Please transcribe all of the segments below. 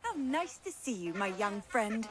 How nice to see you, my young friend.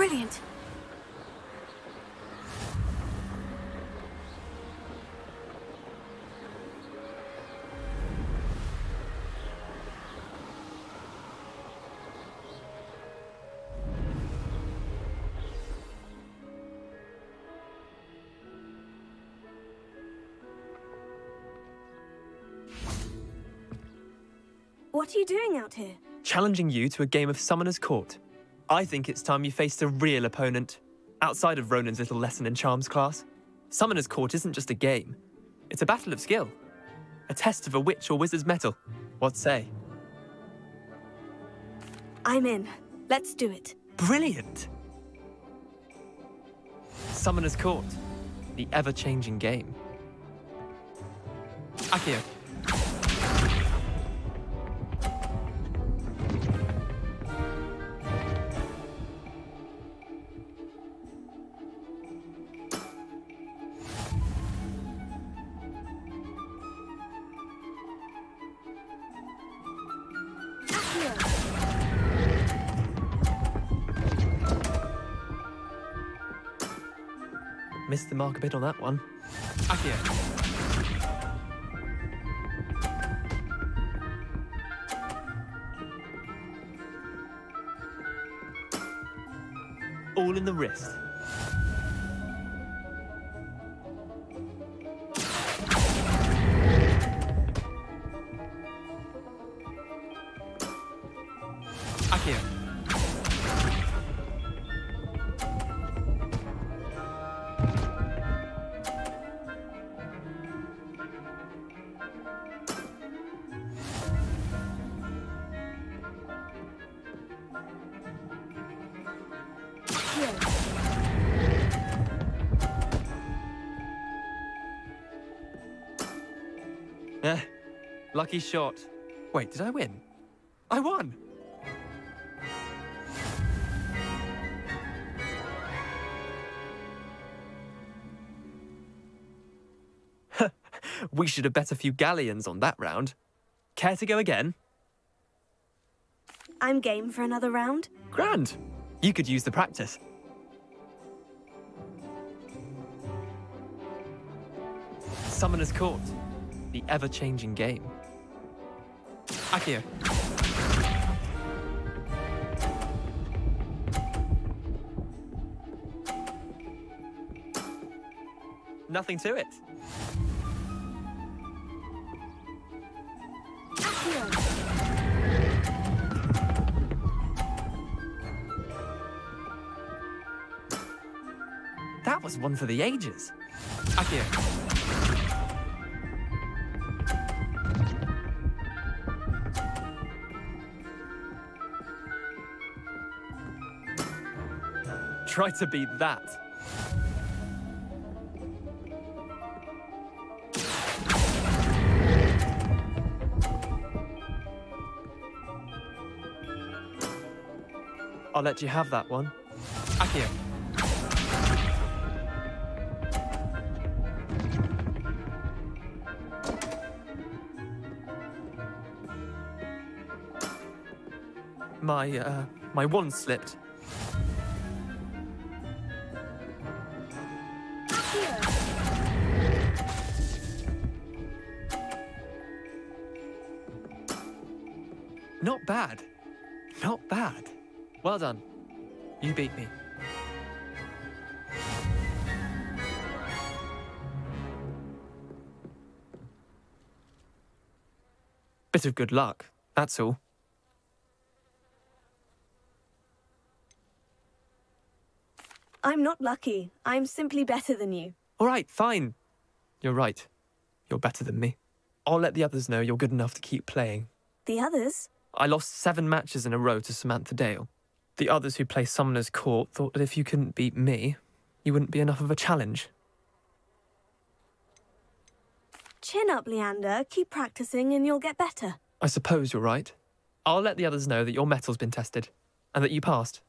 Brilliant. What are you doing out here? Challenging you to a game of Summoner's Court. I think it's time you faced a real opponent. Outside of Ronan's little lesson in charms class, Summoner's Court isn't just a game. It's a battle of skill. A test of a witch or wizard's mettle. What say? I'm in. Let's do it. Brilliant! Summoner's Court. The ever-changing game. Accio. Missed the mark a bit on that one. Accio. All in the wrist. Accio. Lucky shot. Wait, did I win? I won! We should have bet a few galleons on that round. Care to go again? I'm game for another round. Grand! You could use the practice. Summoner's Court. The ever-changing game. Accio. Nothing to it. That was one for the ages. Accio. Try to beat that. I'll let you have that one. Accio. My wand slipped. Not bad. Not bad. Well done. You beat me. Bit of good luck, that's all. I'm not lucky. I'm simply better than you. All right, fine. You're right. You're better than me. I'll let the others know you're good enough to keep playing. The others? I lost 7 matches in a row to Samantha Dale. The others who play Summoner's Court thought that if you couldn't beat me, you wouldn't be enough of a challenge. Chin up, Leander. Keep practicing and you'll get better. I suppose you're right. I'll let the others know that your metal's been tested, and that you passed.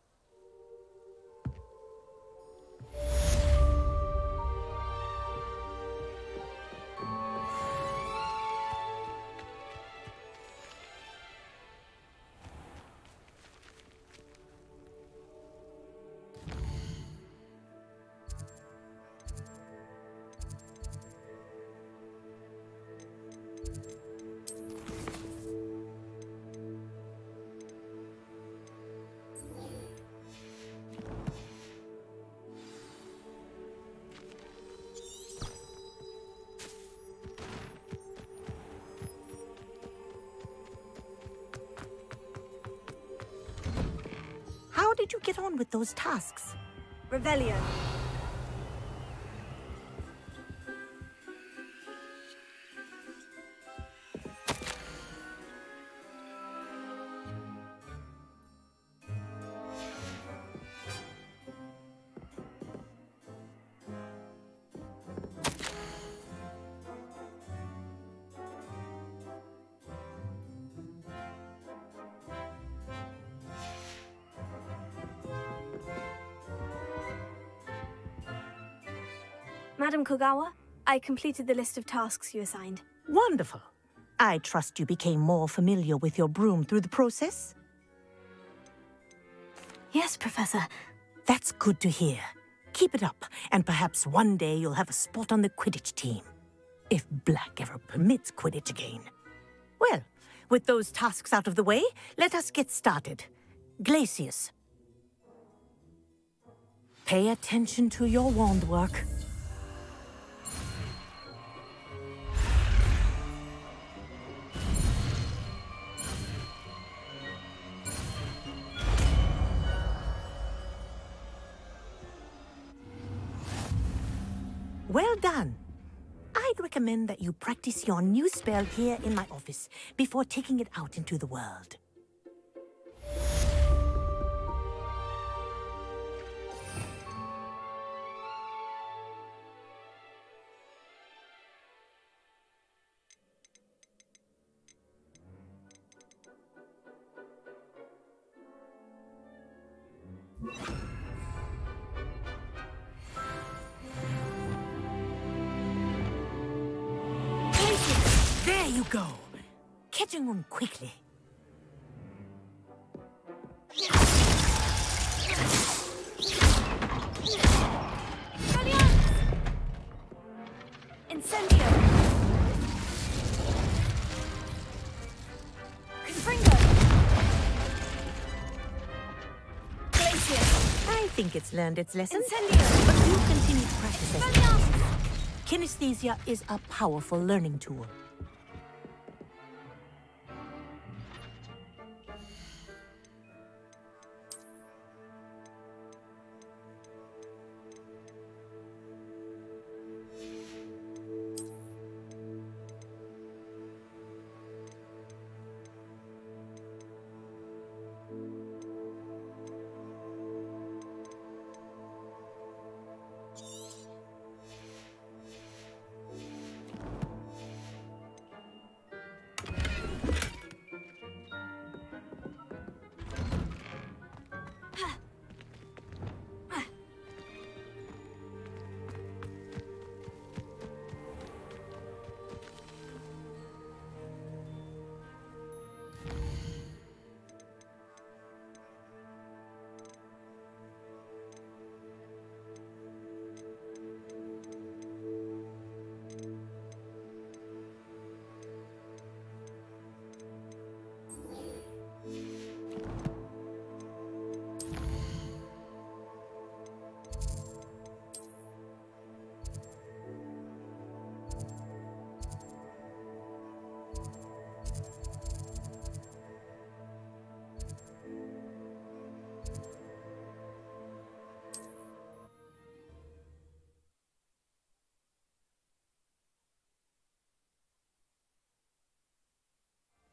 did you get on with those tasks? Revelio. Madam Kogawa, I completed the list of tasks you assigned. Wonderful. I trust you became more familiar with your broom through the process? Yes, Professor. That's good to hear. Keep it up, and perhaps one day you'll have a spot on the Quidditch team. If Black ever permits Quidditch again. Well, with those tasks out of the way, let us get started. Glacius. Pay attention to your wand work. Well done. I'd recommend that you practice your new spell here in my office before taking it out into the world. There you go. Catching on quickly. Incendio. Confringo. Glacius. I think it's learned its lesson. Incendio. But you continue to practice it. Kinesthesia is a powerful learning tool.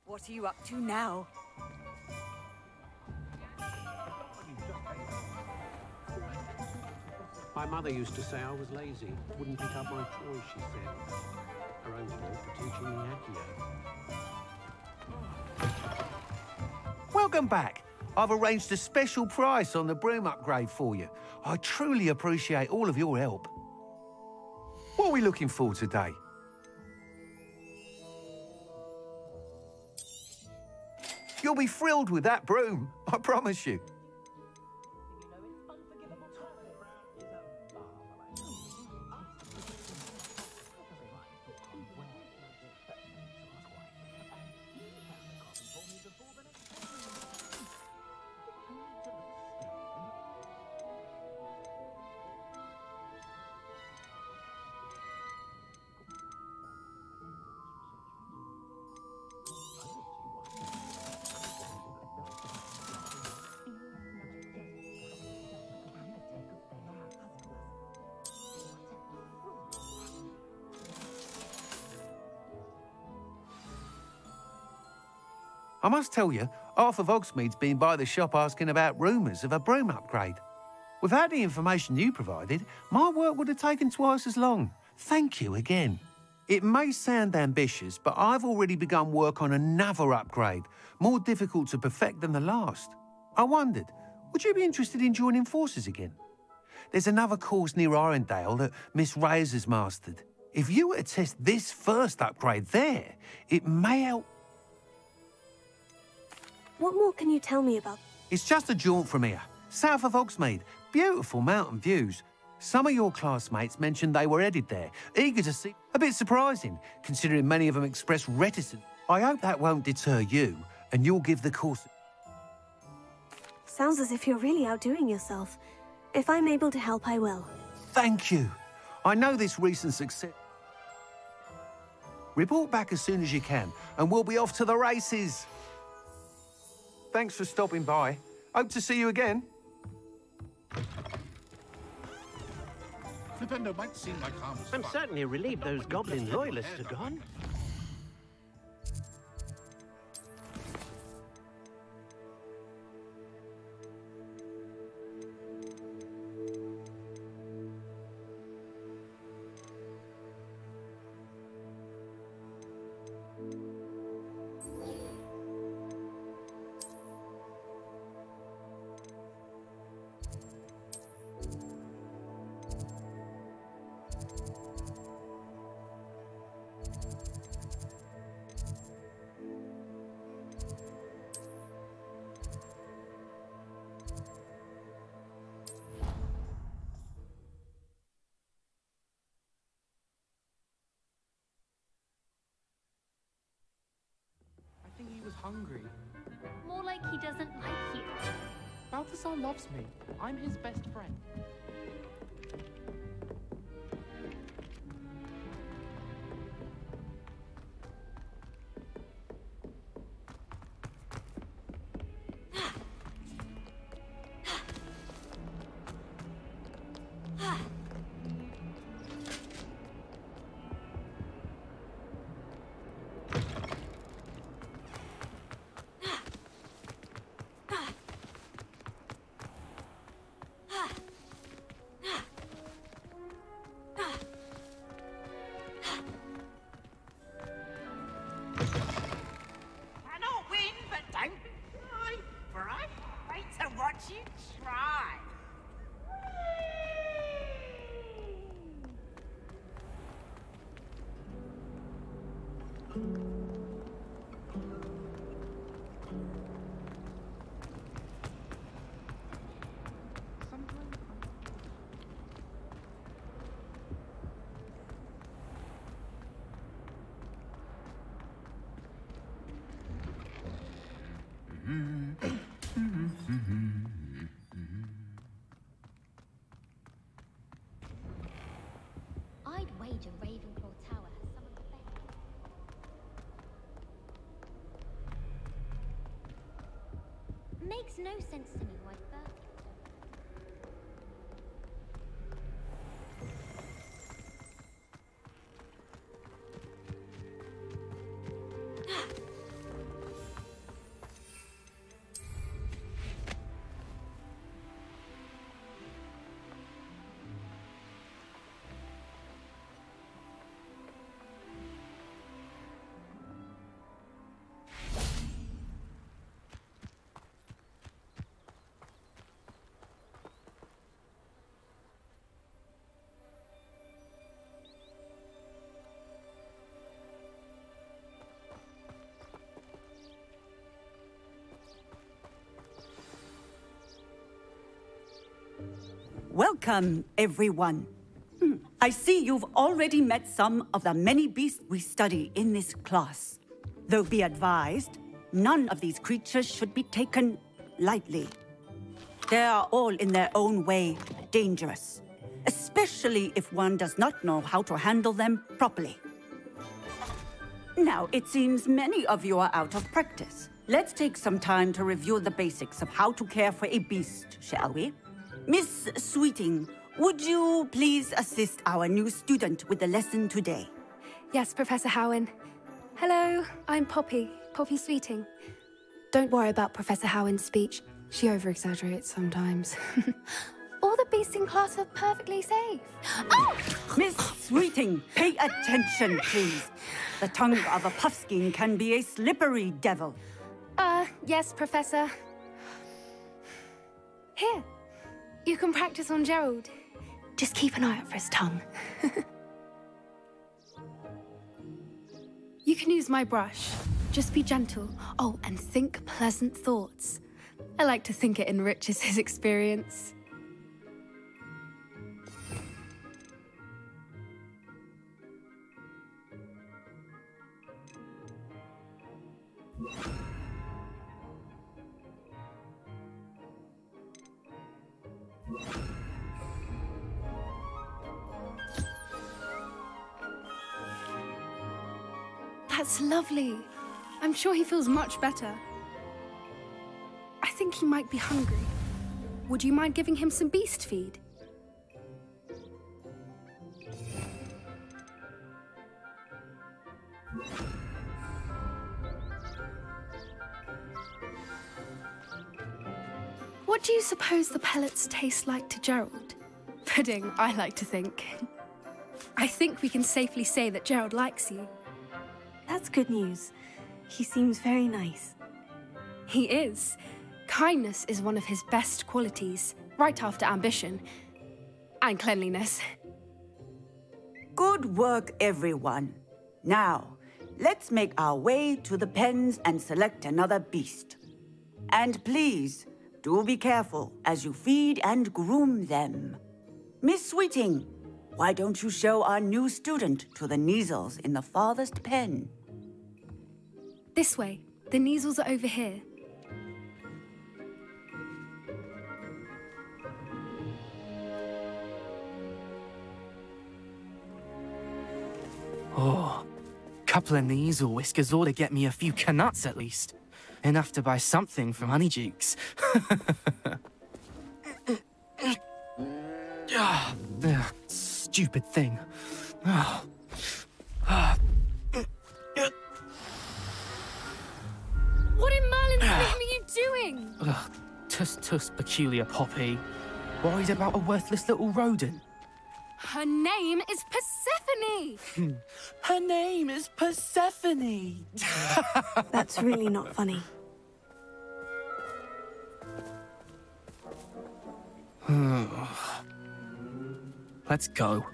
What are you up to now? My mother used to say I was lazy, wouldn't pick up my toys, she said. Her own fault for teaching me Accio. Welcome back. I've arranged a special price on the broom upgrade for you. I truly appreciate all of your help. What are we looking for today? You'll be thrilled with that broom, I promise you. I must tell you, half of Hogsmeade's been by the shop asking about rumours of a broom upgrade. Without the information you provided, my work would have taken twice as long. Thank you again. It may sound ambitious, but I've already begun work on another upgrade, more difficult to perfect than the last. I wondered, would you be interested in joining forces again? There's another course near Arendelle that Miss Reyes has mastered. If you were to test this first upgrade there, it may help. What more can you tell me about? It's just a jaunt from here, south of Hogsmeade. Beautiful mountain views. Some of your classmates mentioned they were headed there, eager to see. A bit surprising, considering many of them expressed reticence. I hope that won't deter you, and you'll give the course... Sounds as if you're really outdoing yourself. If I'm able to help, I will. Thank you. I know this recent success... Report back as soon as you can, and we'll be off to the races. Thanks for stopping by. Hope to see you again. Flipendo might seem like harmless I'm fun. certainly relieved those goblin loyalists are gone. I think he was hungry. More like he doesn't like you. Balthazar loves me. I'm his best friend. Cannot win, but don't cry, for I wait to watch you try. I'd wager Ravenclaw Tower has some of the best. Makes no sense to me why Berkeley. Welcome, everyone. I see you've already met some of the many beasts we study in this class. Though be advised, none of these creatures should be taken lightly. They are all in their own way dangerous, especially if one does not know how to handle them properly. Now, it seems many of you are out of practice. Let's take some time to review the basics of how to care for a beast, shall we? Miss Sweeting, would you please assist our new student with the lesson today? Yes, Professor Howen. Hello, I'm Poppy Sweeting. Don't worry about Professor Howin's speech. She over-exaggerates sometimes. All the beasts in class are perfectly safe. Oh! Miss Sweeting, pay attention, please. The tongue of a puffskein can be a slippery devil. Yes, Professor. Here, you can practice on Gerald. Just keep an eye out for his tongue. You can use my brush. Just be gentle. Oh, and think pleasant thoughts. I like to think it enriches his experience. That's lovely. I'm sure he feels much better. I think he might be hungry. Would you mind giving him some beast feed? What do you suppose the pellets taste like to Gerald? Pudding, I like to think. I think we can safely say that Gerald likes you. That's good news. He seems very nice. He is. Kindness is one of his best qualities, right after ambition. And cleanliness. Good work, everyone. Now, let's make our way to the pens and select another beast. And please, do be careful as you feed and groom them. Miss Sweeting, why don't you show our new student to the Kneazles in the farthest pen? This way. The Kneazles are over here. Oh, couple of Kneazle whiskers ought to get me a few canuts at least. Enough to buy something from Honeydukes. Stupid thing. What in Merlin's name are you doing? Tuss, peculiar Poppy. Worried about a worthless little rodent. Her name is Persephone! Her name is Persephone! That's really not funny. Let's go.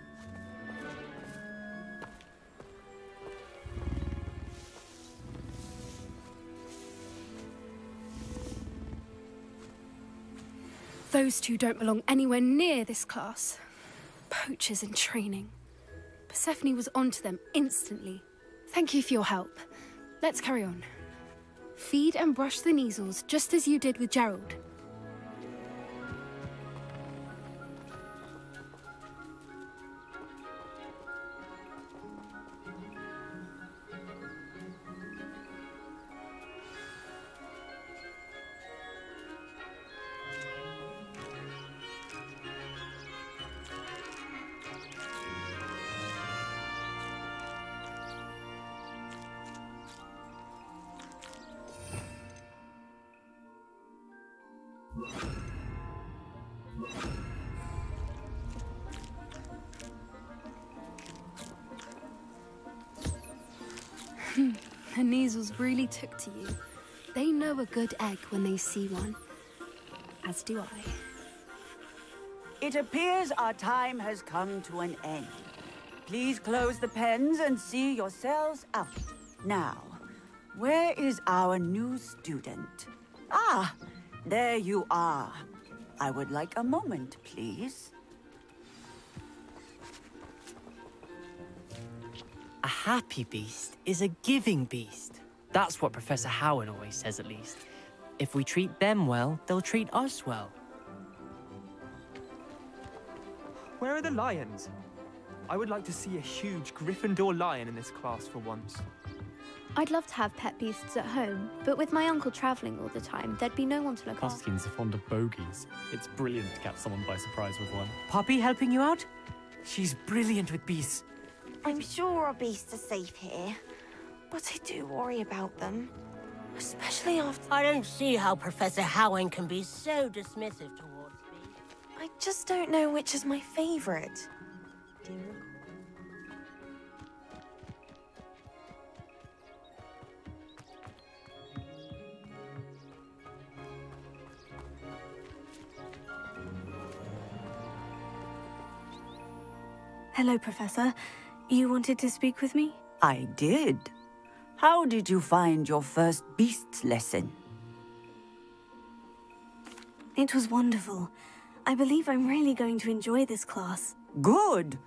Those two don't belong anywhere near this class. Poachers in training. Persephone was onto them instantly. Thank you for your help. Let's carry on. Feed and brush the Kneazles just as you did with Gerald. The Kneazles really took to you. They know a good egg when they see one. As do I. It appears our time has come to an end. Please close the pens and see yourselves out. Now, where is our new student? Ah, there you are. I would like a moment, please. A happy beast is a giving beast. That's what Professor Howin always says, at least. If we treat them well, they'll treat us well. Where are the lions? I would like to see a huge Gryffindor lion in this class for once. I'd love to have pet beasts at home, but with my uncle travelling all the time, there'd be no one to look after. Puffskins are fond of bogies. It's brilliant to catch someone by surprise with one. Poppy helping you out? She's brilliant with beasts. I'm sure our beasts are safe here, but I do worry about them. Especially after... I don't see how Professor Howin can be so dismissive towards me. I just don't know which is my favorite. Hello, Professor. You wanted to speak with me? I did. How did you find your first beasts lesson? It was wonderful. I believe I'm really going to enjoy this class. Good.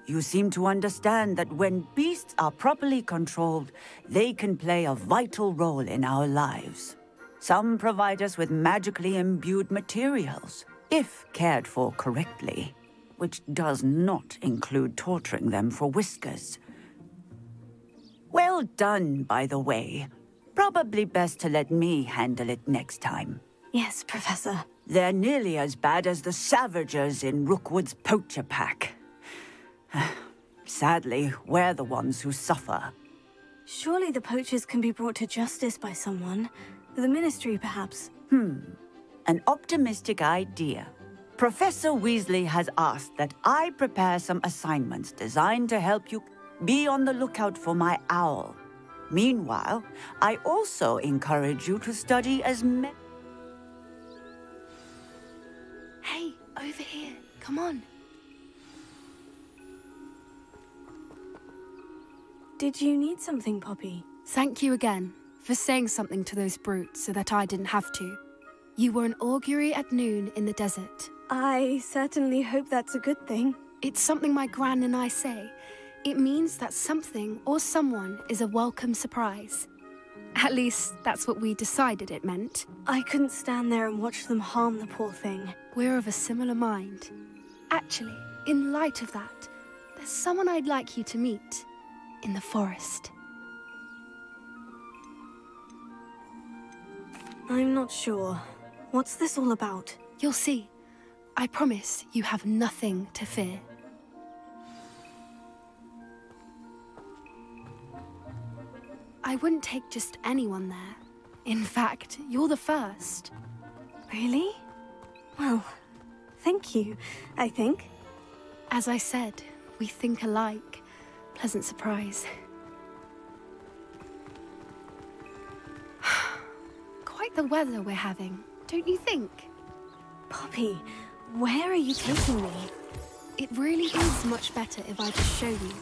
You seem to understand that when beasts are properly controlled, they can play a vital role in our lives. Some provide us with magically imbued materials, if cared for correctly, which does not include torturing them for whiskers. Well done, by the way. Probably best to let me handle it next time. Yes, Professor. They're nearly as bad as the Savagers in Rookwood's poacher pack. Sadly, we're the ones who suffer. Surely the poachers can be brought to justice by someone. The Ministry, perhaps. An optimistic idea. Professor Weasley has asked that I prepare some assignments designed to help you. Be on the lookout for my owl. Meanwhile, I also encourage you to study as many... Hey, over here. Come on. Did you need something, Poppy? Thank you again for saying something to those brutes so that I didn't have to. You were an augury at noon in the desert. I certainly hope that's a good thing. It's something my gran and I say. It means that something or someone is a welcome surprise. At least, that's what we decided it meant. I couldn't stand there and watch them harm the poor thing. We're of a similar mind. Actually, in light of that, there's someone I'd like you to meet. In the forest. I'm not sure. What's this all about? You'll see. I promise you have nothing to fear. I wouldn't take just anyone there. In fact, you're the first. Really? Well, thank you, I think. As I said, we think alike. Pleasant surprise. Quite the weather we're having, don't you think? Poppy, where are you taking me? It really is much better if I just show you.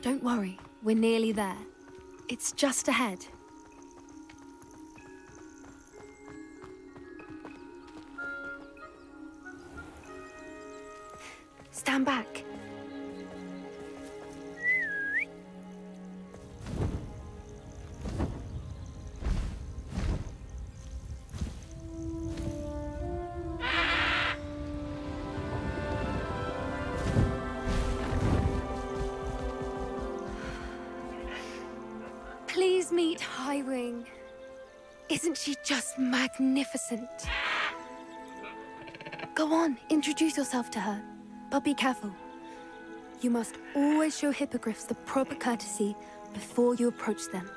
Don't worry, we're nearly there. It's just ahead. Stand back. Please meet Highwing. Isn't she just magnificent? Go on, introduce yourself to her. But be careful. You must always show hippogriffs the proper courtesy before you approach them.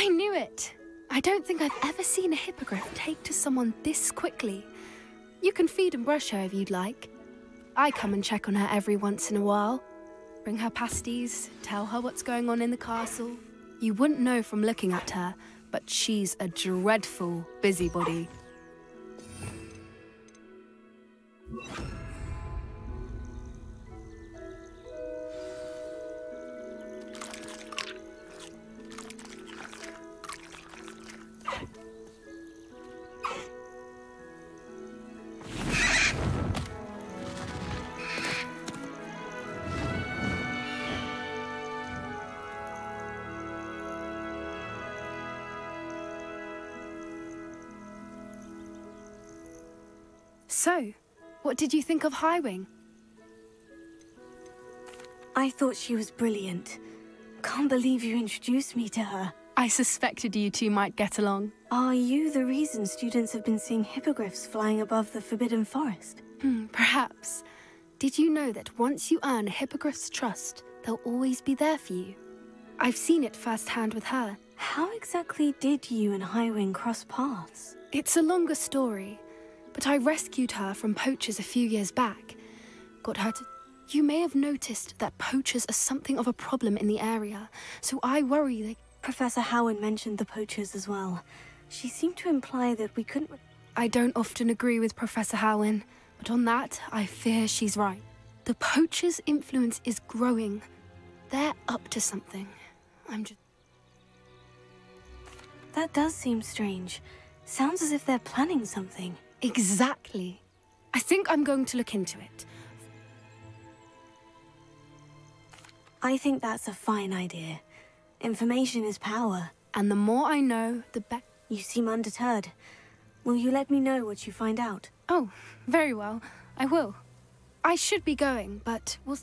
I knew it! I don't think I've ever seen a hippogriff take to someone this quickly. You can feed and brush her if you'd like. I come and check on her every once in a while. Bring her pasties, tell her what's going on in the castle. You wouldn't know from looking at her, but she's a dreadful busybody. So, what did you think of Highwing? I thought she was brilliant. Can't believe you introduced me to her. I suspected you two might get along. Are you the reason students have been seeing hippogriffs flying above the Forbidden Forest? Perhaps. Did you know that once you earn a hippogriff's trust, they'll always be there for you? I've seen it firsthand with her. How exactly did you and Highwing cross paths? It's a longer story, but I rescued her from poachers a few years back. Got her to... You may have noticed that poachers are something of a problem in the area, so I worry that... Professor Howen mentioned the poachers as well. She seemed to imply that we couldn't... I don't often agree with Professor Howen, but on that, I fear she's right. The poachers' influence is growing. They're up to something. I'm just... That does seem strange. Sounds as if they're planning something. Exactly. I think I'm going to look into it. I think that's a fine idea. Information is power. And the more I know, the better. You seem undeterred. Will you let me know what you find out? Oh, very well. I will. I should be going, but we'll...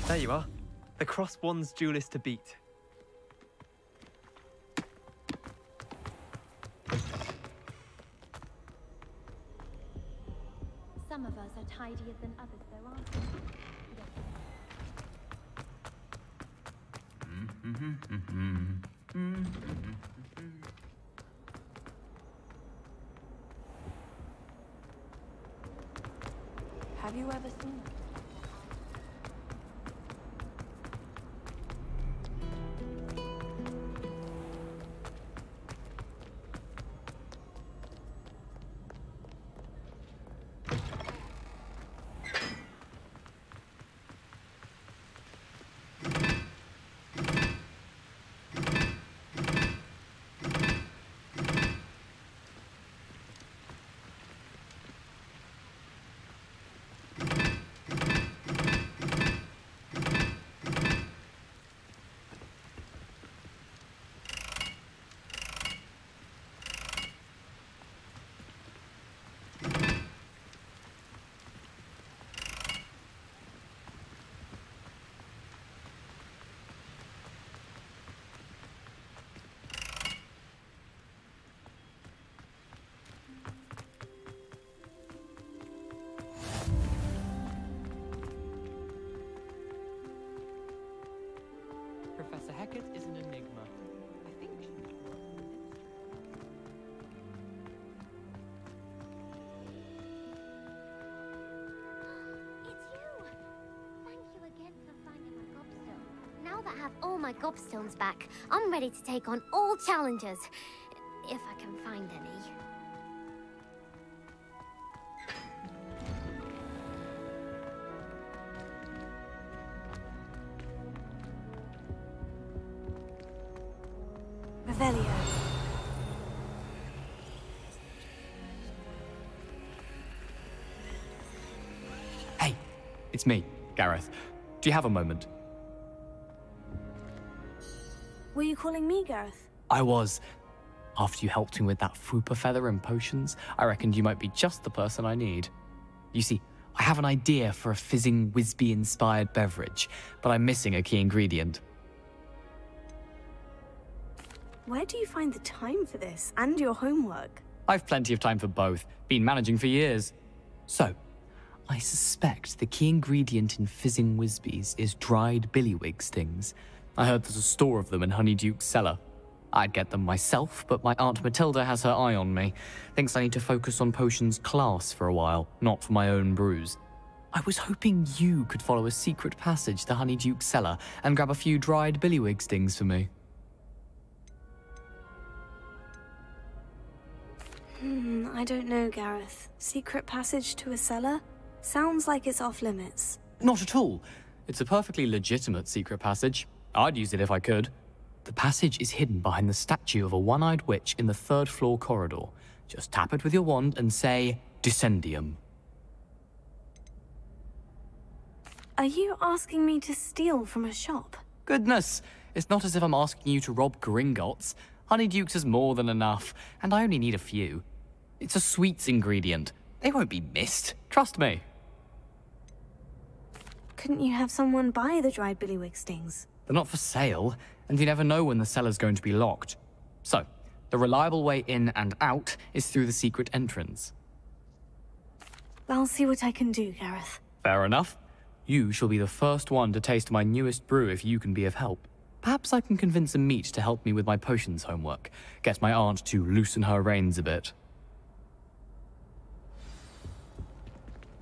There you are. The Cross Wands duelist to beat. Some of us are tidier than others, though, aren't we? Have you ever seen it? Professor Hecat is an enigma. I think she... It's you! Thank you again for finding my gobstone. Now that I have all my gobstones back, I'm ready to take on all challenges. If I can find any. Revelio. Hey, it's me, Gareth. Do you have a moment? Were you calling me, Gareth? I was. After you helped me with that fupa feather and potions, I reckoned you might be just the person I need. You see, I have an idea for a fizzing Whizbee-inspired beverage, but I'm missing a key ingredient. Where do you find the time for this, and your homework? I've plenty of time for both. Been managing for years. So, I suspect the key ingredient in fizzing Whizbees is dried billywig stings. I heard there's a store of them in Honeyduke's cellar. I'd get them myself, but my Aunt Matilda has her eye on me. Thinks I need to focus on potions class for a while, not for my own brews. I was hoping you could follow a secret passage to Honeyduke's cellar and grab a few dried billywig stings for me. I don't know, Gareth. Secret passage to a cellar? Sounds like it's off limits. Not at all. It's a perfectly legitimate secret passage. I'd use it if I could. The passage is hidden behind the statue of a one-eyed witch in the third-floor corridor. Just tap it with your wand and say, Descendium. Are you asking me to steal from a shop? Goodness, it's not as if I'm asking you to rob Gringotts. Honeyduke's is more than enough, and I only need a few. It's a sweets ingredient. They won't be missed. Trust me. Couldn't you have someone buy the dried billywig stings? They're not for sale, and you never know when the cellar's going to be locked. So, the reliable way in and out is through the secret entrance. I'll see what I can do, Gareth. Fair enough. You shall be the first one to taste my newest brew if you can be of help. Perhaps I can convince a meat to help me with my potions homework. Get my aunt to loosen her reins a bit.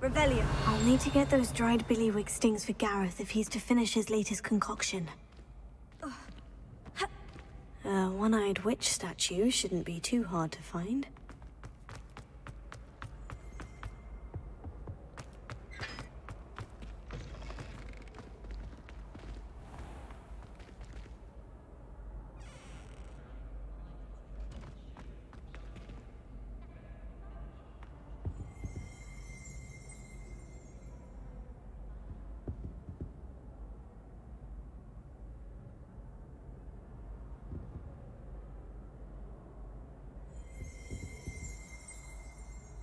Revelio. I'll need to get those dried billywig stings for Gareth if he's to finish his latest concoction. A one-eyed witch statue shouldn't be too hard to find.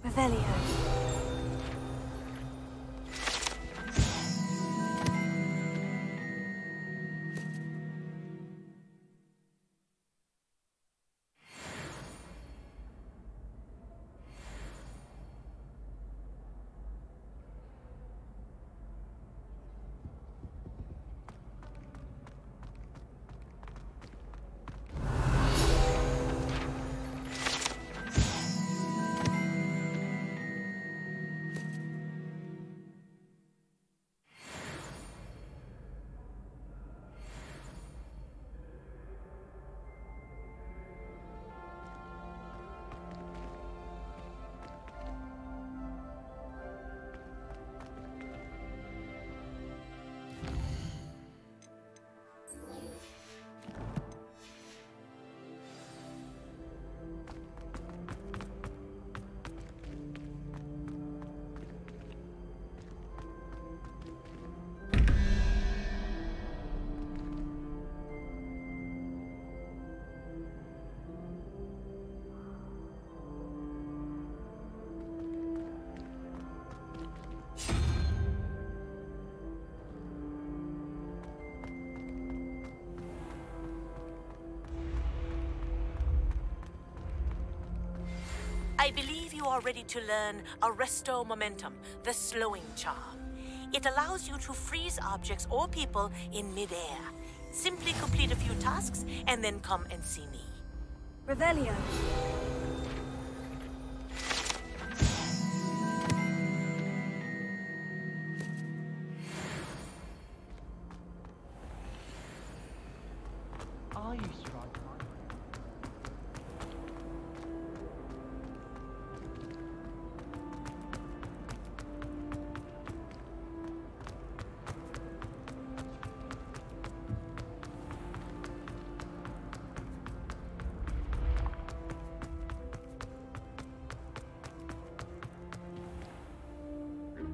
Revelio. I believe you are ready to learn Arresto Momentum, the slowing charm. It allows you to freeze objects or people in mid-air. Simply complete a few tasks and then come and see me. Revelio. I used to ride mine.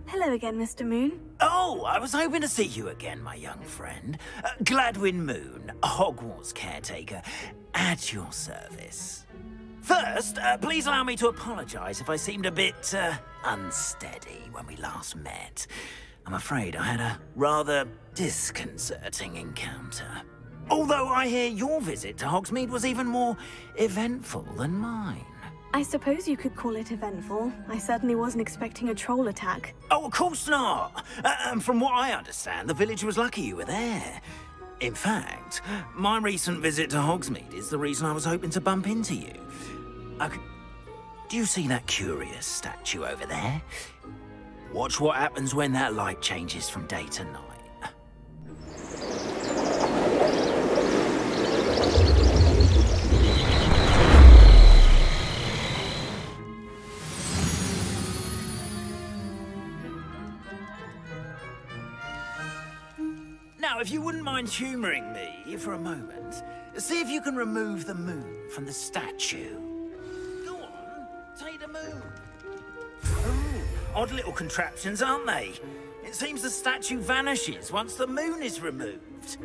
Hello again, Mr. Moon. Oh, I was hoping to see you again, my young friend. Gladwin Moon, Hogwarts caretaker, at your service. First, please allow me to apologize if I seemed a bit, unsteady when we last met. I'm afraid I had a rather disconcerting encounter. Although I hear your visit to Hogsmeade was even more eventful than mine. I suppose you could call it eventful. I certainly wasn't expecting a troll attack. Oh, of course not. And from what I understand, the village was lucky you were there. In fact, my recent visit to Hogsmeade is the reason I was hoping to bump into you. Do you see that curious statue over there? Watch what happens when that light changes from day to night. Now, if you wouldn't mind humouring me for a moment, see if you can remove the moon from the statue. Go on, take the moon. Ooh, odd little contraptions, aren't they? It seems the statue vanishes once the moon is removed,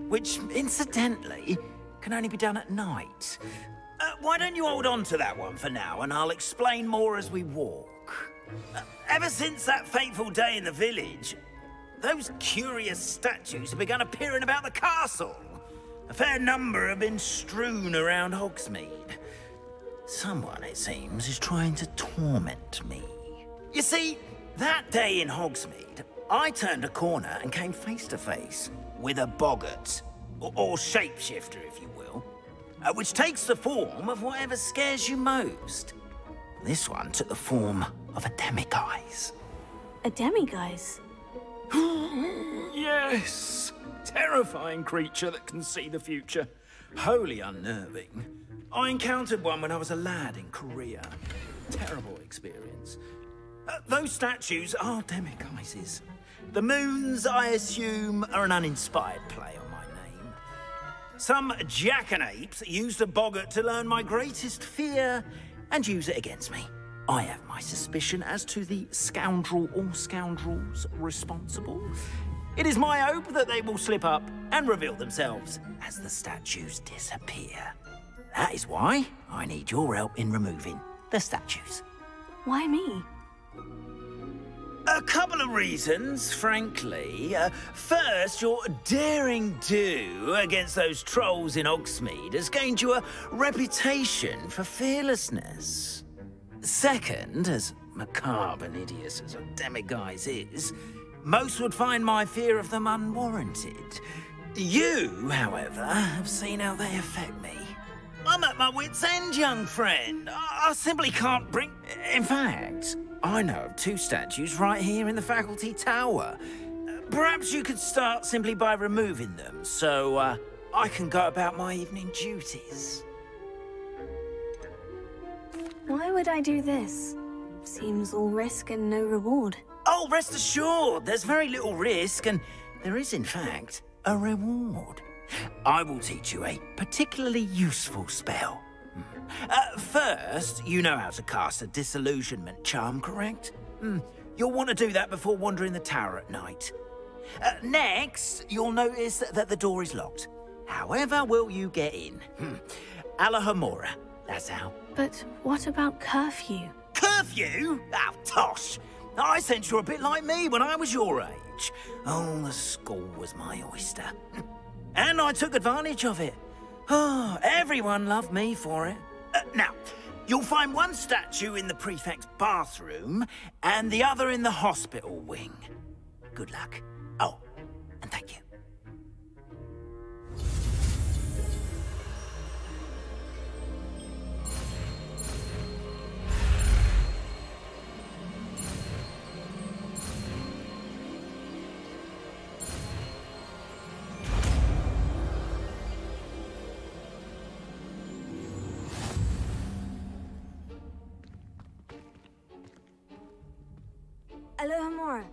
which, incidentally, can only be done at night. Why don't you hold on to that one for now, and I'll explain more as we walk. Ever since that fateful day in the village, those curious statues have begun appearing about the castle. A fair number have been strewn around Hogsmeade. Someone, it seems, is trying to torment me. You see, that day in Hogsmeade, I turned a corner and came face to face with a boggart, or shapeshifter, if you will, which takes the form of whatever scares you most. This one took the form of a demiguise. A demiguise? Yes! Terrifying creature that can see the future. Wholly unnerving. I encountered one when I was a lad in Korea. Terrible experience. Those statues are demiguises. The moons, I assume, are an uninspired play on my name. Some jackanapes used a boggart to learn my greatest fear and use it against me. I have my suspicion as to the scoundrel or scoundrels responsible. It is my hope that they will slip up and reveal themselves as the statues disappear. That is why I need your help in removing the statues. Why me? A couple of reasons, frankly. First, your daring do against those trolls in Hogsmeade has gained you a reputation for fearlessness. Second, as macabre and hideous as a demiguise is, most would find my fear of them unwarranted. You, however, have seen how they affect me. I'm at my wit's end, young friend. I simply can't bring... In fact, I know of two statues right here in the faculty tower. Perhaps you could start simply by removing them, so I can go about my evening duties. Why would I do this? Seems all risk and no reward. Oh, rest assured, there's very little risk, and there is, in fact, a reward. I will teach you a particularly useful spell. First, you know how to cast a disillusionment charm, correct? You'll want to do that before wandering the tower at night. Next, you'll notice that the door is locked. However will you get in? Alahamora, that's how. But what about curfew? Curfew? Oh, tosh! I sense you're a bit like me when I was your age. Oh, the school was my oyster. And I took advantage of it. Oh, everyone loved me for it. Now, You'll find one statue in the prefect's bathroom and the other in the hospital wing. Good luck. Oh, and thank you. Alohomora.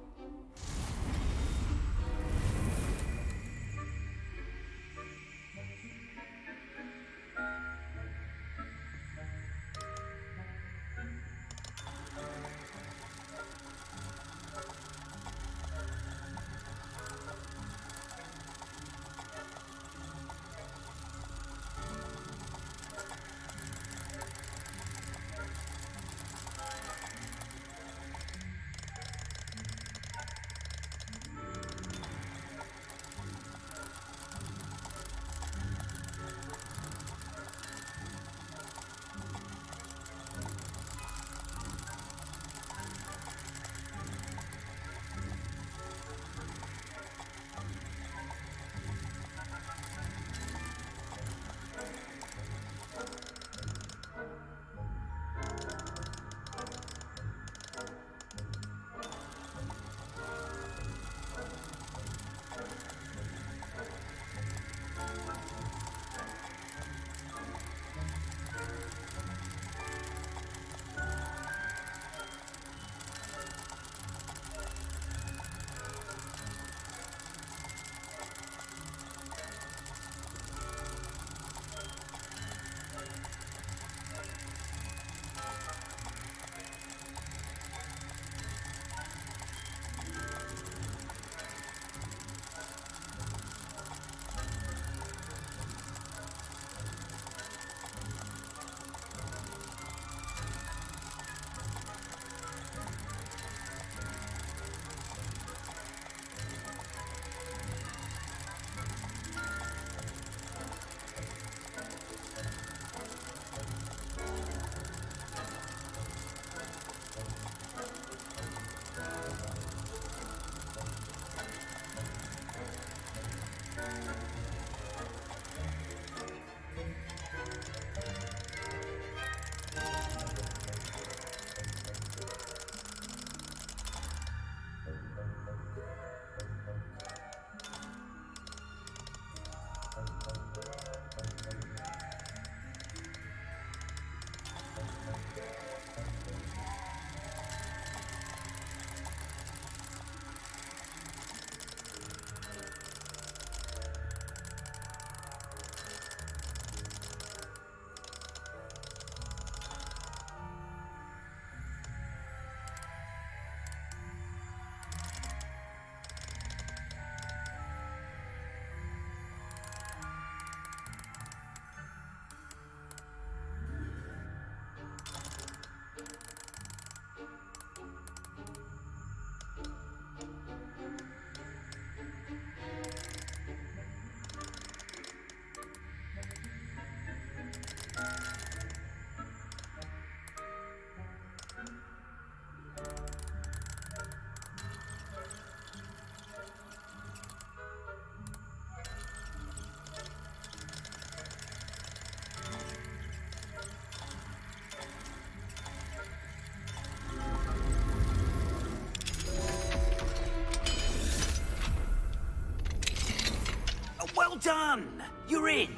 Well done! You're in.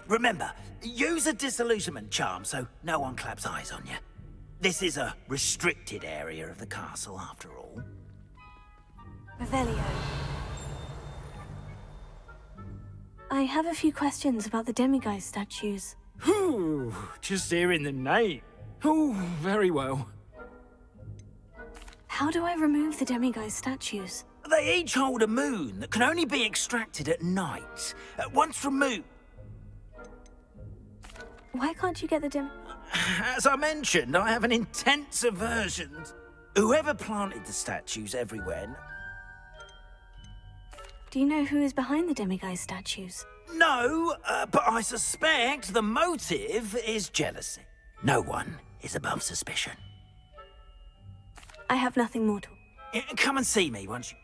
Remember, use a disillusionment charm so no one claps eyes on you. This is a restricted area of the castle, after all. Revelio. I have a few questions about the demiguise statues. Ooh, just hearing the name. Oh, very well. How do I remove the demiguise statues? They each hold a moon that can only be extracted at night. Once removed... Why can't you get the As I mentioned, I have an intense aversion. Whoever planted the statues everywhere... Do you know who is behind the demiguise statues? No, but I suspect the motive is jealousy. No one is above suspicion. I have nothing more to... Come and see me once you...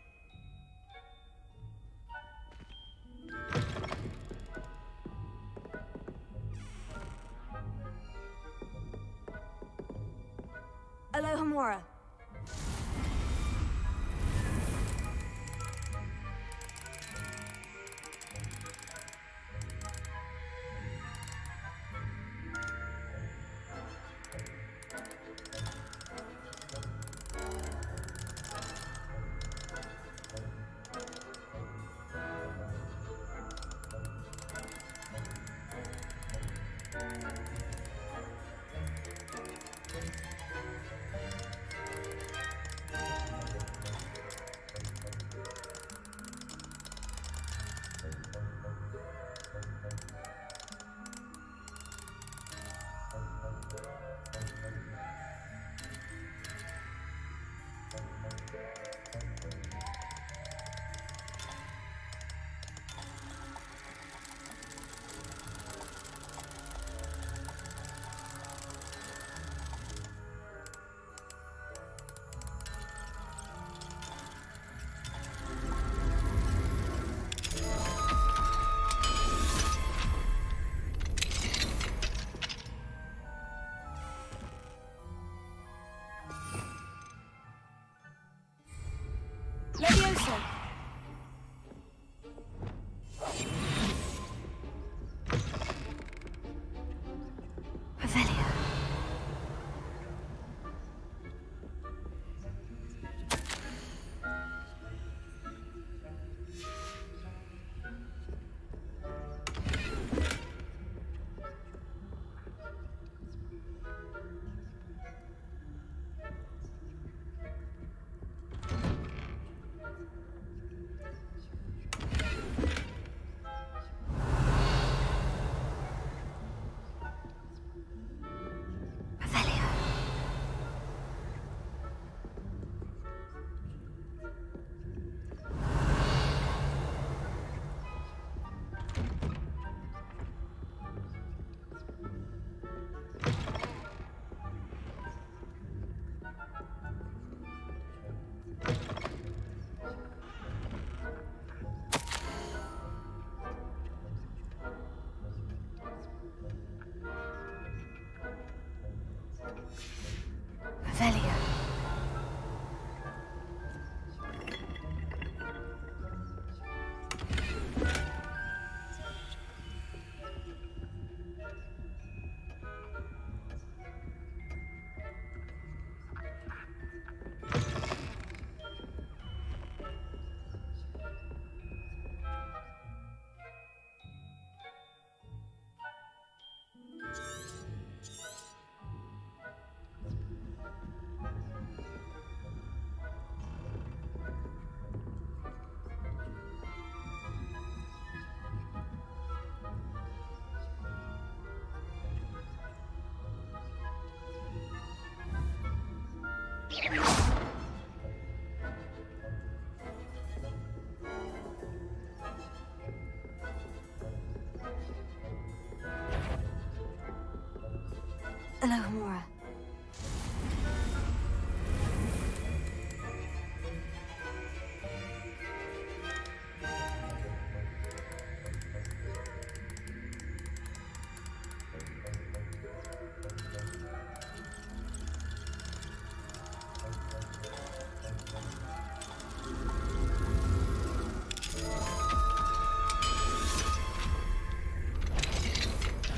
Alohomora. Leviosa. Revelio. Revelio. Alohomora.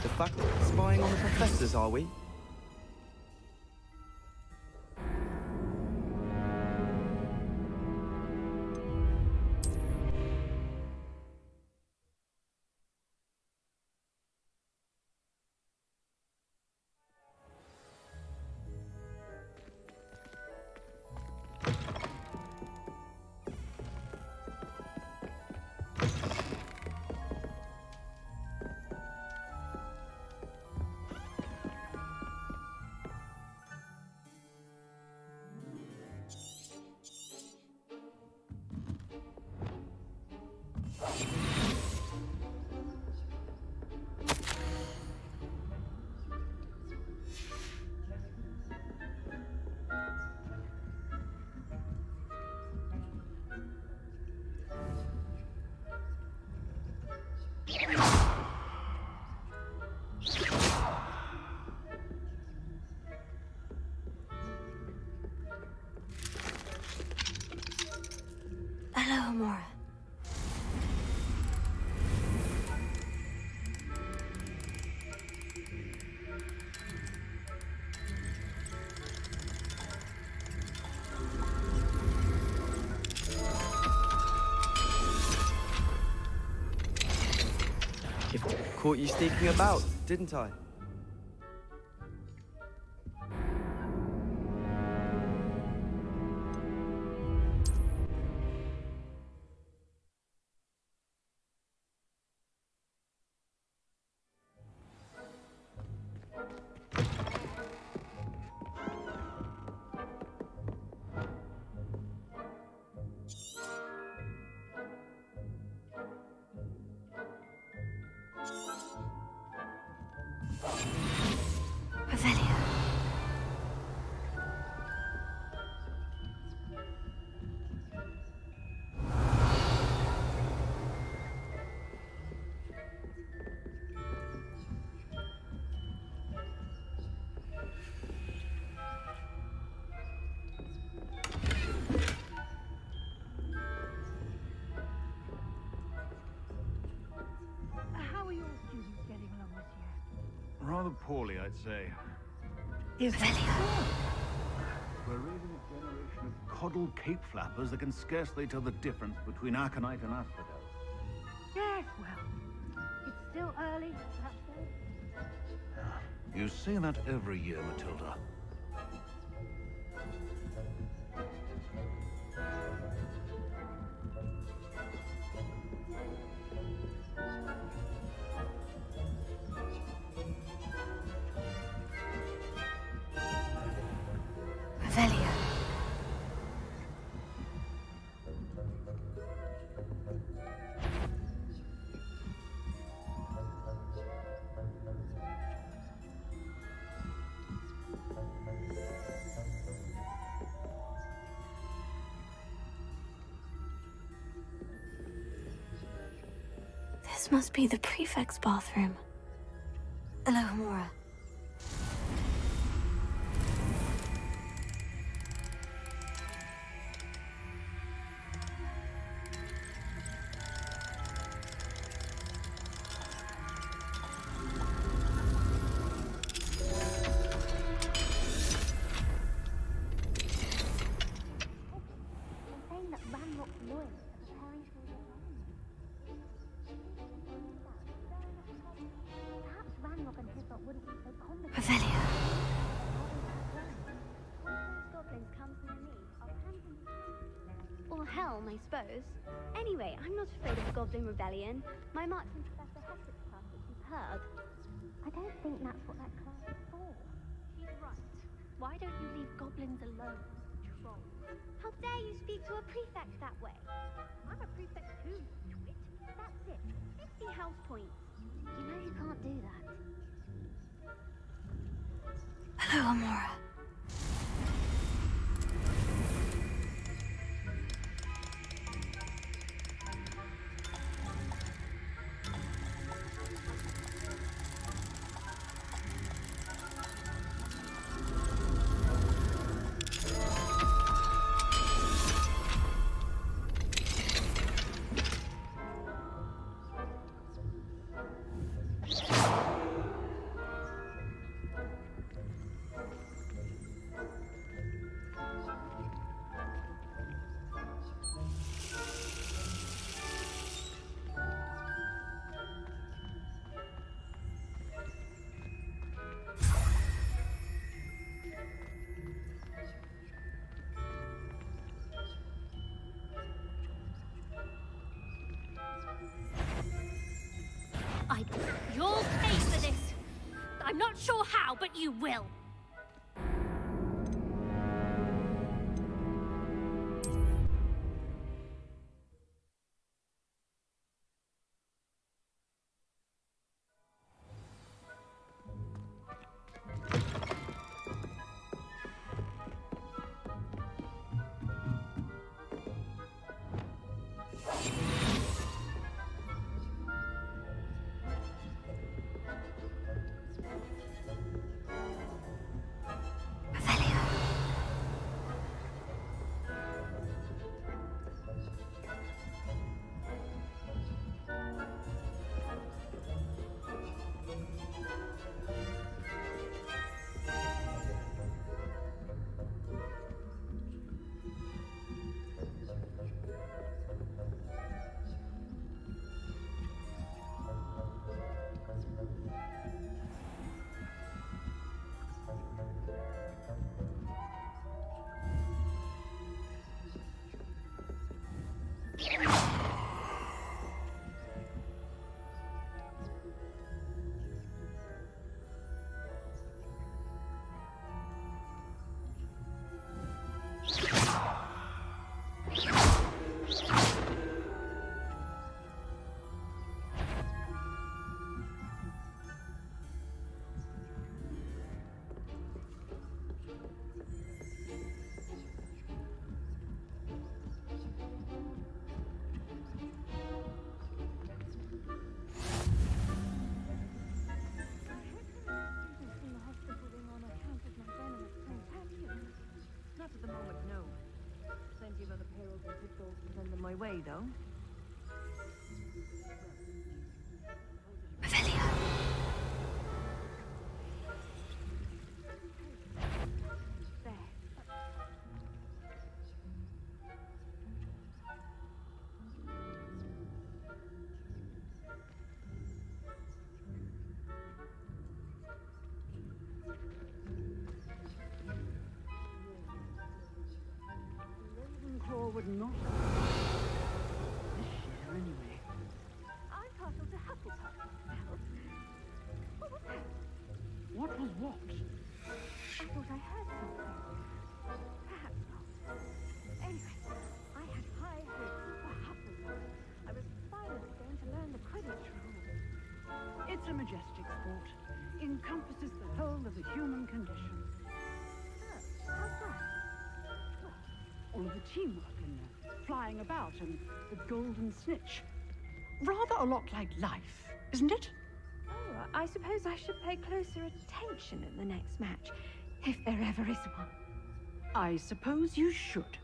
The fact spying on the professors, are we? Caught you sneaking about, didn't I? Rather poorly, I'd say. Is We're raising a generation of coddled cape flappers that can scarcely tell the difference between aconite and asphodel. Yes, well, it's still early, perhaps so. You say that every year, Matilda. This must be the prefect's bathroom. Alohomora. Or Helm, I suppose. Anyway, I'm not afraid of a Goblin Rebellion. My marksman Professor Hessett's class is superb. I don't think that's what that class is for. He's right. Why don't you leave goblins alone, troll? How dare you speak to a prefect that way? I'm a prefect too, twit. That's it. 50 house points. You know you can't do that. Alohomora. You'll pay for this. I'm not sure how, but you will. okay, though. Would not this year, anyway. I'm partial to Hufflepuff myself. What was that? What was what? I thought I heard something. Perhaps not. Anyway, I had high hopes for Hufflepuff. I was finally going to learn the Quidditch rules. It's a majestic sport. Encompasses the whole of the human condition. Oh, how's that? All of the teamwork and the flying about and the golden snitch. Rather a lot like life, isn't it? Oh, I suppose I should pay closer attention in the next match, if there ever is one. I suppose you should.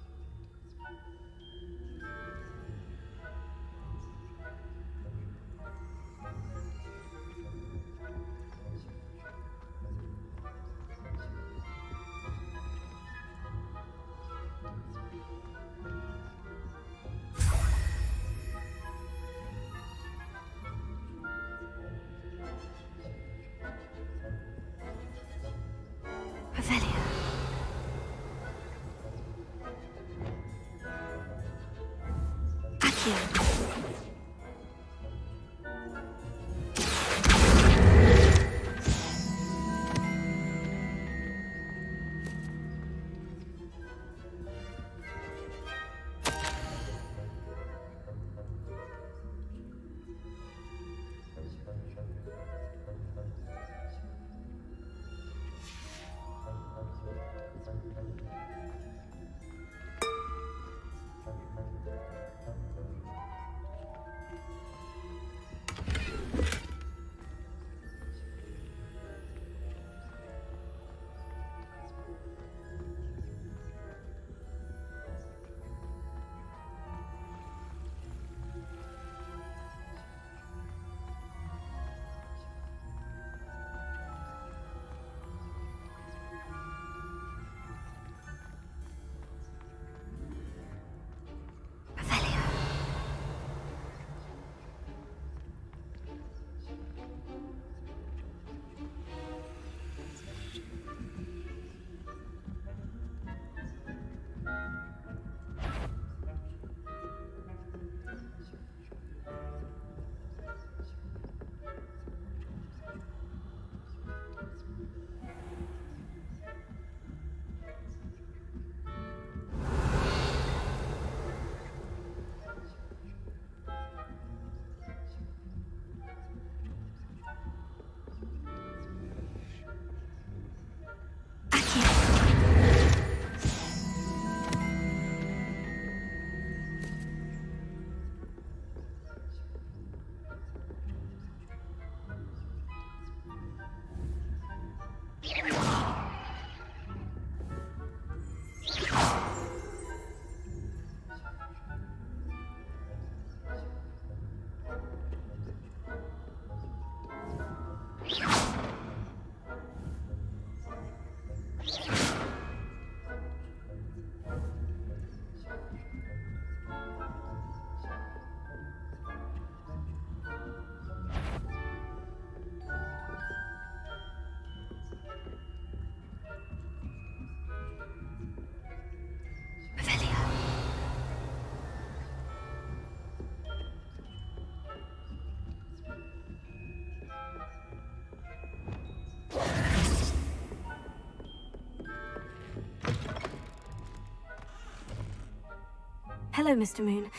Hello, Mr. Moon.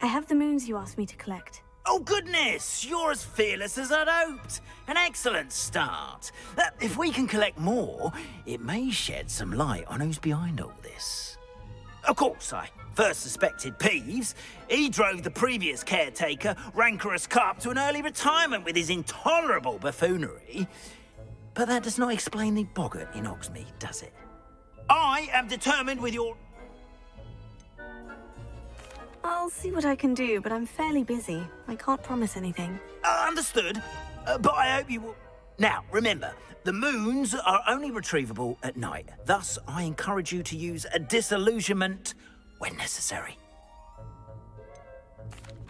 I have the moons you asked me to collect. Oh, goodness! You're as fearless as I'd hoped. An excellent start. If we can collect more, it may shed some light on who's behind all this. Of course, I first suspected Peeves. He drove the previous caretaker, Rancorous Carp, to an early retirement with his intolerable buffoonery. But that does not explain the boggart in Hogsmeade, does it? I am determined with your... I'll see what I can do, but I'm fairly busy. I can't promise anything. Understood. But I hope you will... Now, remember, the moons are only retrievable at night. Thus, I encourage you to use a disillusionment when necessary.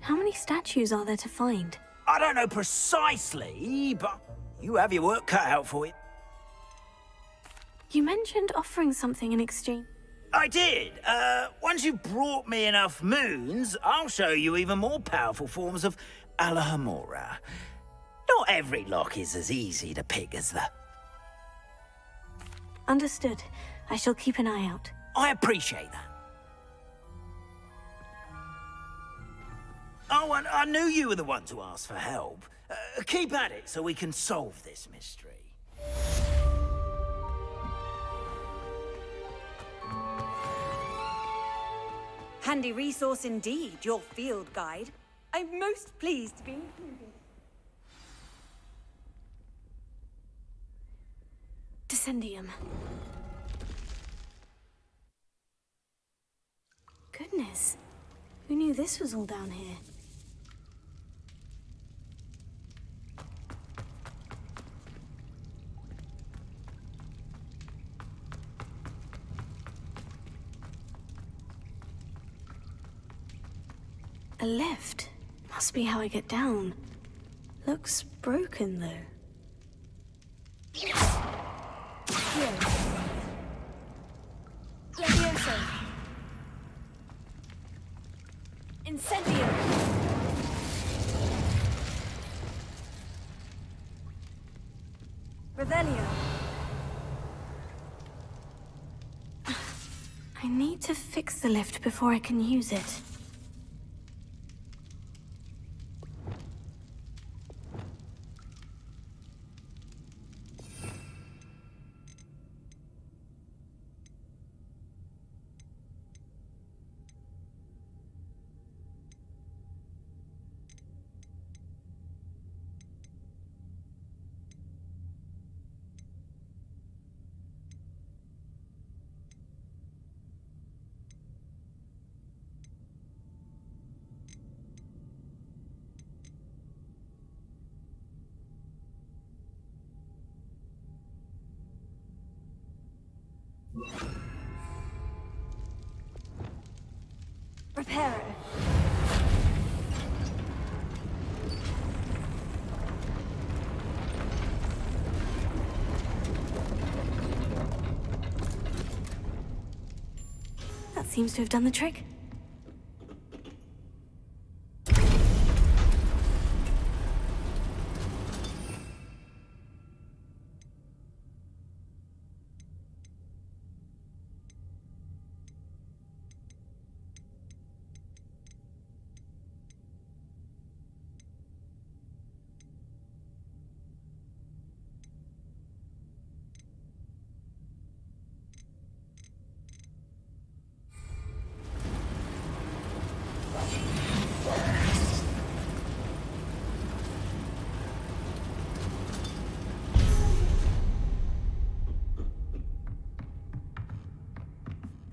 How many statues are there to find? I don't know precisely, but you have your work cut out for you. You mentioned offering something in exchange. I did. Once you've brought me enough moons, I'll show you even more powerful forms of Alohomora. Not every lock is as easy to pick as the... Understood. I shall keep an eye out. I appreciate that. Oh, and I knew you were the one to ask for help. Keep at it so we can solve this mystery. Handy resource indeed, your field guide. I'm most pleased to be included. Descendium. Goodness. Who knew this was all down here? A lift. Must be how I get down. Looks broken, though. Here. Levioso. Incendio. Revelio. I need to fix the lift before I can use it. Reparo. That seems to have done the trick.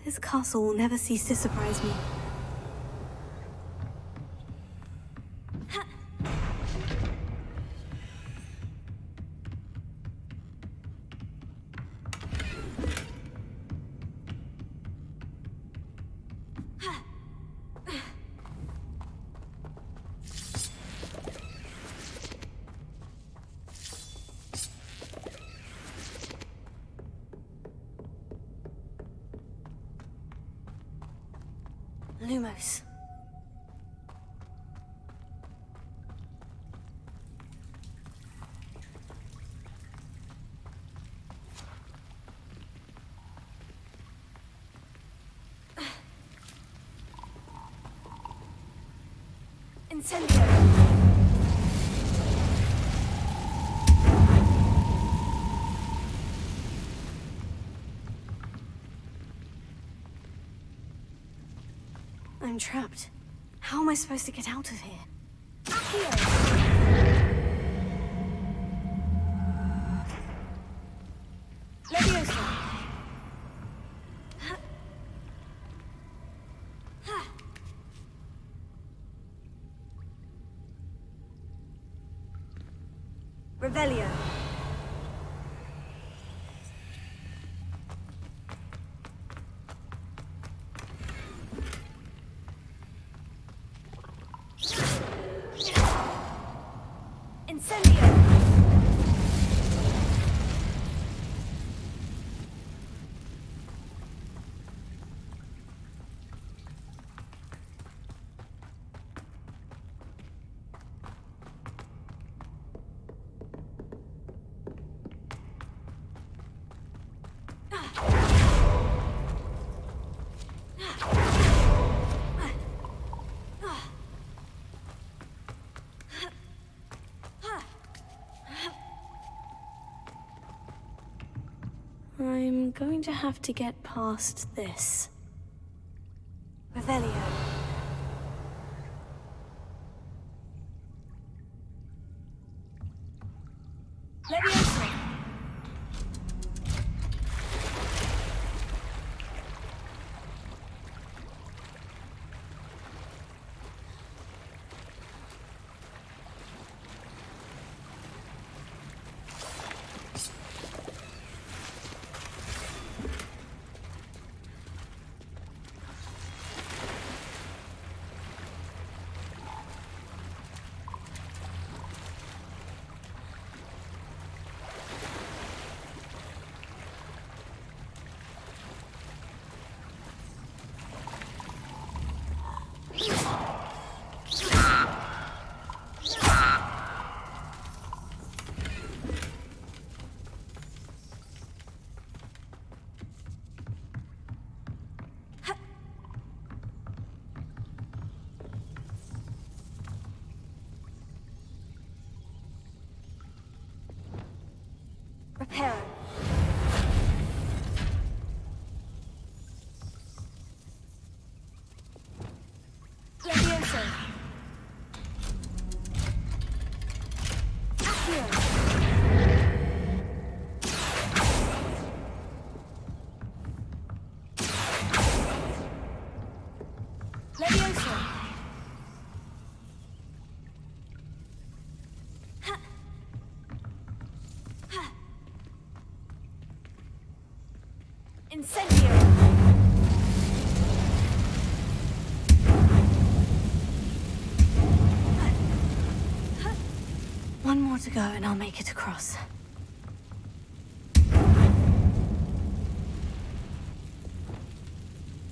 This castle will never cease to surprise me. Lumos. Incendio. I'm trapped. How am I supposed to get out of here? Levioso. Revelio. Incendio. I'm going to have to get past this. Revelio. Leviosa. Reparo. Leviosa. Accio. Leviosa. Incendio! One more to go and I'll make it across.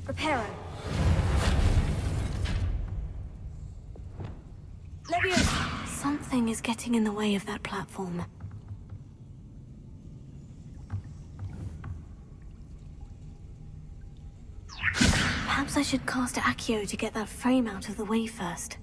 Reparo. Leviosa! Something is getting in the way of that platform. Perhaps I should cast Accio to get that frame out of the way first.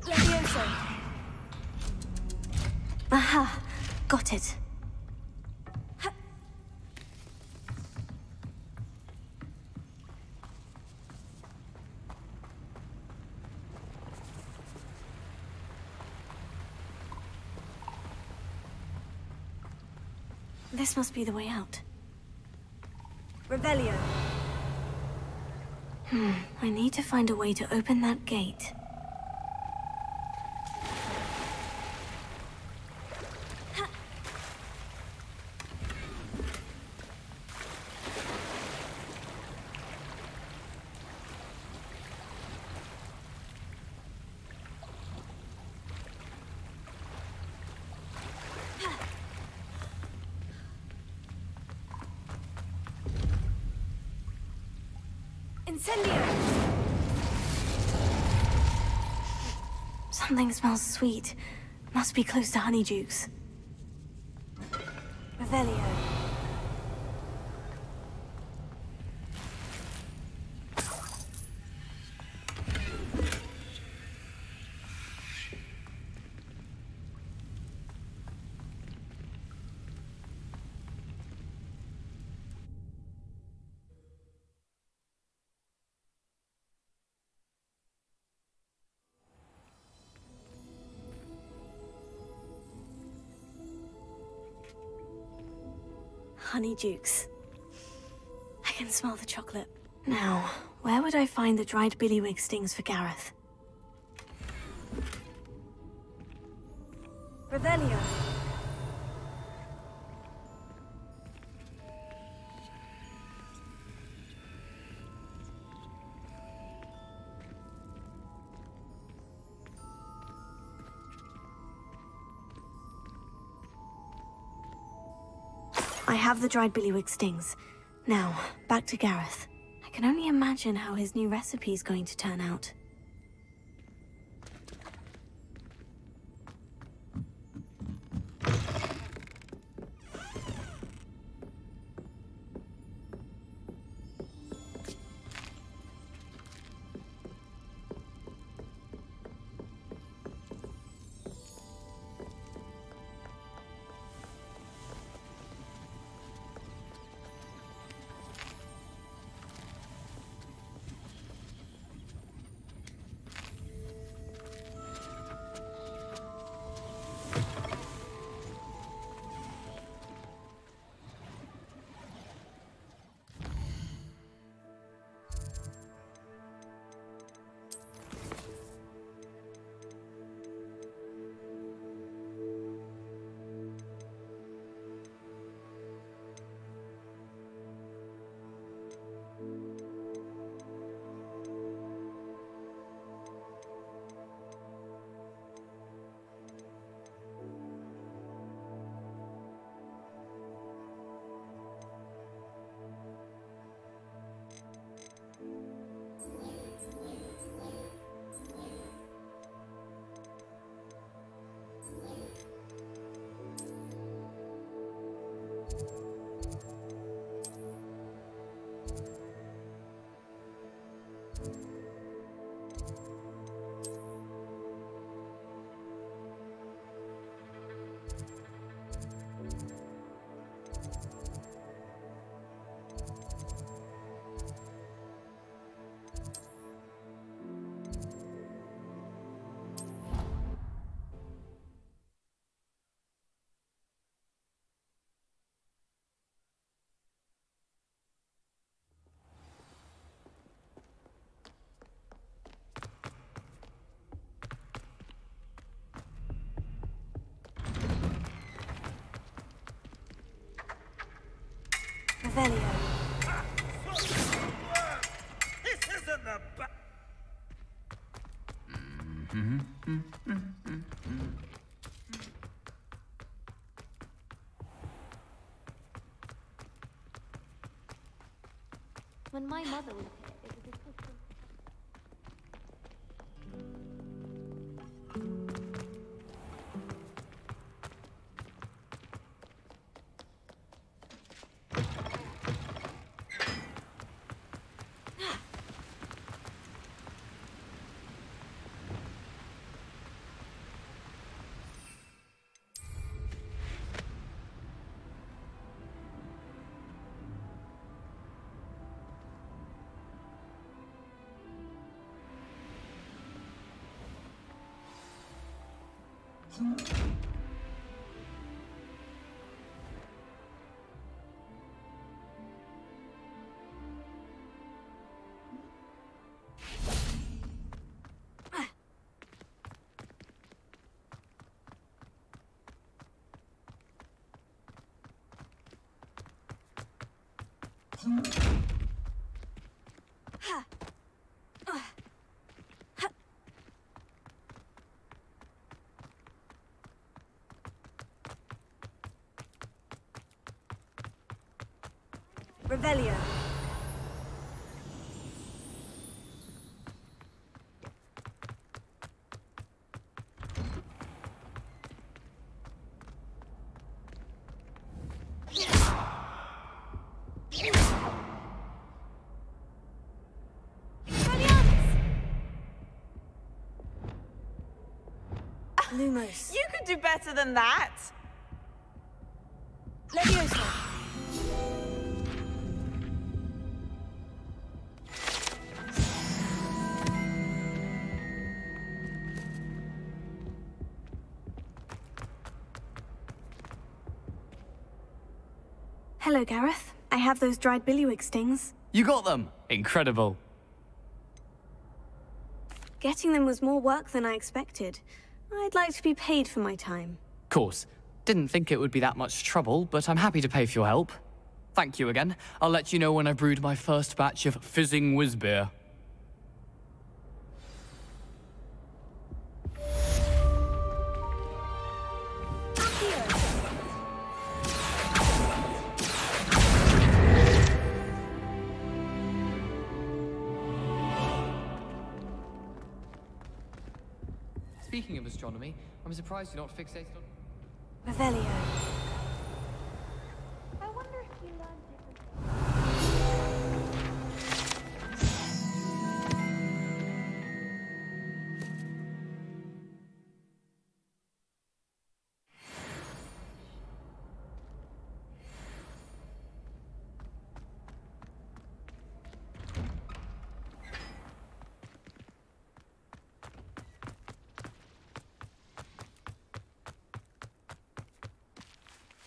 Leviosa. Aha! Got it. This must be the way out. Revelio. I need to find a way to open that gate. Incendio! Something smells sweet. Must be close to Honeydukes. Revelio. Honeydukes. I can smell the chocolate. Now, where would I find the dried billywig stings for Gareth? Revelio. I have the dried billywig stings. Now, back to Gareth. I can only imagine how his new recipe is going to turn out. Revelio. This isn't the When my mother was here, it was a custom. Revelio. Lumos. You could do better than that. Levioso. Hello, Gareth. I have those dried billywig stings. You got them! Incredible. Getting them was more work than I expected. I'd like to be paid for my time. Course. Didn't think it would be that much trouble, but I'm happy to pay for your help. Thank you again. I'll let you know when I brewed my first batch of fizzing whiz-beer. Speaking of astronomy, I'm surprised you're not fixated on... Revelio. I wonder if you learned different.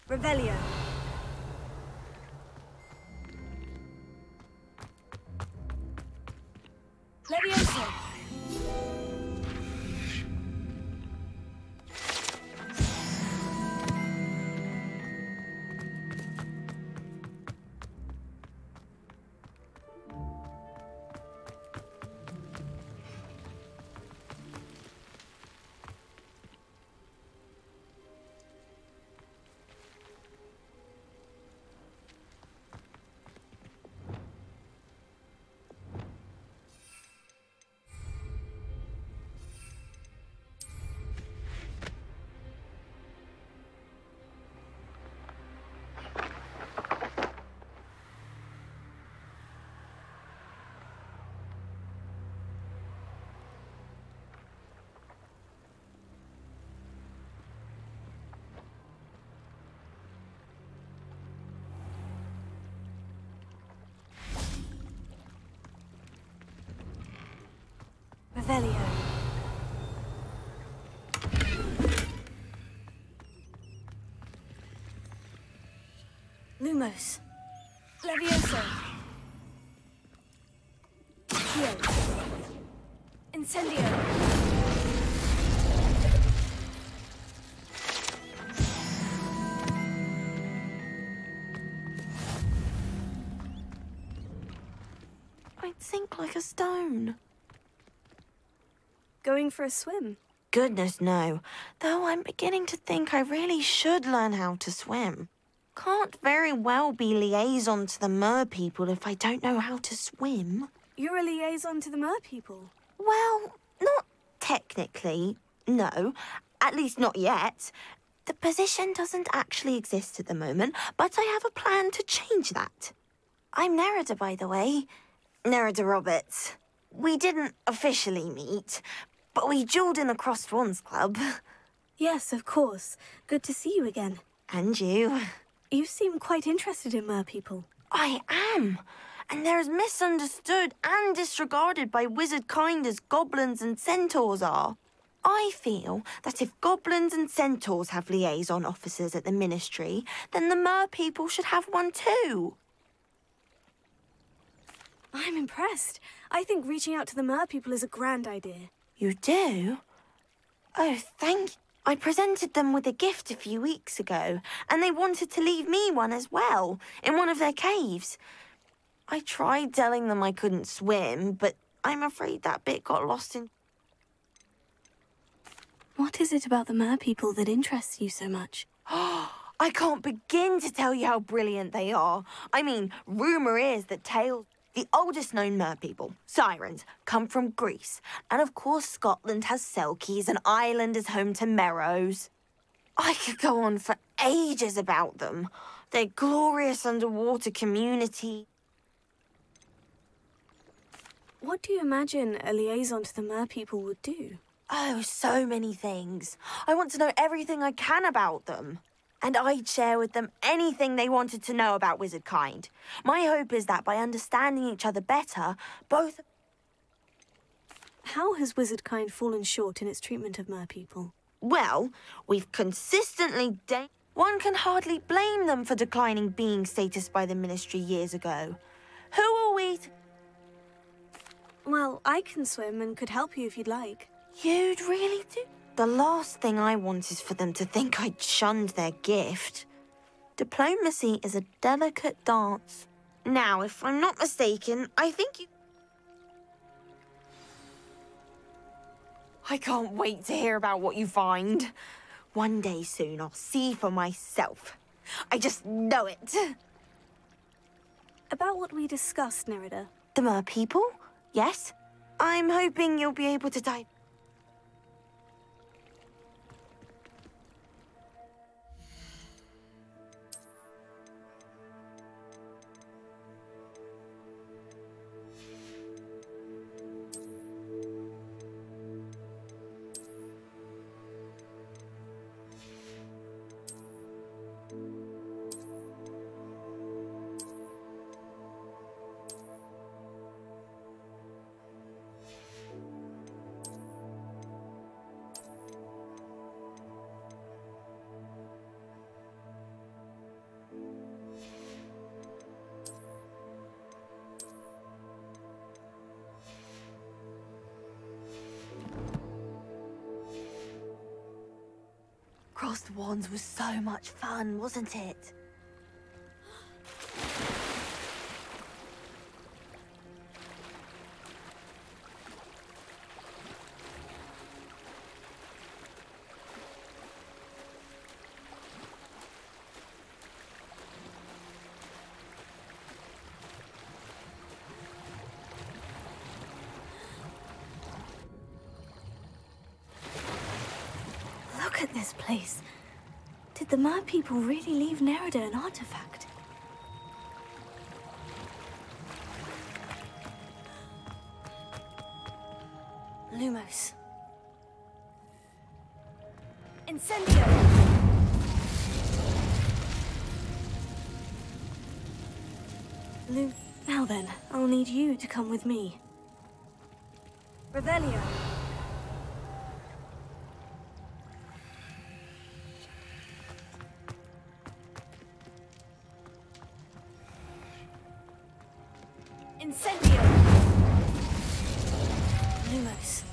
Revelio. Levioso. Revelio. Lumos. Levioso. Heal. Incendio. I'd sink like a stone. Going for a swim? Goodness, no. Though I'm beginning to think I really should learn how to swim. Can't very well be liaison to the mer people if I don't know how to swim. You're a liaison to the mer people? Well, not technically, no. At least not yet. The position doesn't actually exist at the moment, but I have a plan to change that. I'm Nerida, by the way. Nerida Roberts. We didn't officially meet, but we duelled in the Crossed Wands Club. Yes, of course. Good to see you again. And you. You seem quite interested in mer people. I am. And they're as misunderstood and disregarded by wizard kind as goblins and centaurs are. I feel that if goblins and centaurs have liaison officers at the Ministry, then the mer people should have one too. I'm impressed. I think reaching out to the mer people is a grand idea. You do? Oh, thank you. I presented them with a gift a few weeks ago, and they wanted to leave me one as well, in one of their caves. I tried telling them I couldn't swim, but I'm afraid that bit got lost in... What is it about the mer people that interests you so much? I can't begin to tell you how brilliant they are. I mean, rumour is that Tails, the oldest known mer people, sirens, come from Greece. And of course Scotland has Selkies and Ireland is home to Merrows. I could go on for ages about them. Their glorious underwater community. What do you imagine a liaison to the mer people would do? Oh, so many things. I want to know everything I can about them. And I'd share with them anything they wanted to know about wizard kind. My hope is that by understanding each other better, both... How has wizard kind fallen short in its treatment of mer people? Well, we've consistently One can hardly blame them for declining being status by the Ministry years ago. Who are we to... Well, I can swim and could help you if you'd like. You'd really do? The last thing I want is for them to think I'd shunned their gift. Diplomacy is a delicate dance. Now, if I'm not mistaken, I think you... I can't wait to hear about what you find. One day soon, I'll see for myself. I just know it. About what we discussed, Nerida. The mer people? Yes. I'm hoping you'll be able to dive... Crossed Wands was so much fun, wasn't it? Look at this place. Did the mer people really leave Nerida an artifact? Lumos. Incendio! Now then, I'll need you to come with me. Revelio. Incendio! Lumos.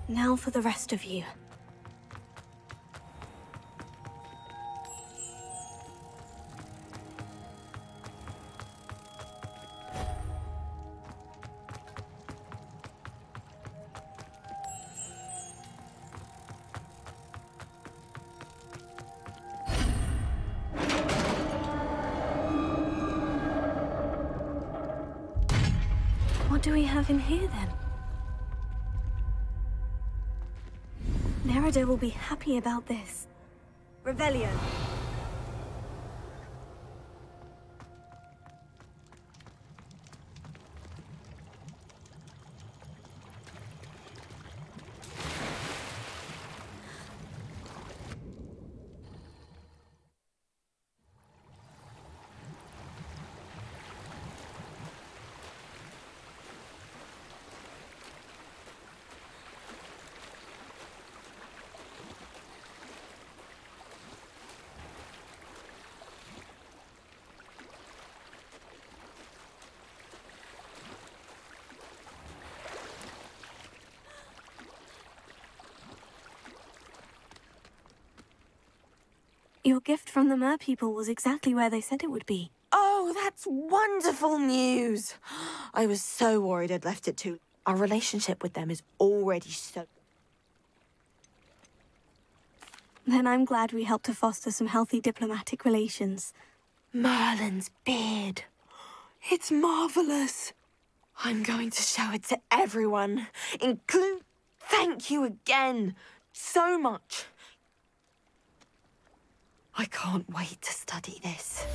Now for the rest of you. What do we have in here, then? Nerida will be happy about this. Revelio. Your gift from the mer people was exactly where they said it would be. Oh, that's wonderful news! I was so worried I'd left it too. Our relationship with them is already so... Then I'm glad we helped to foster some healthy diplomatic relations. Merlin's beard. It's marvelous. I'm going to show it to everyone, include... Thank you again, so much. I can't wait to study this.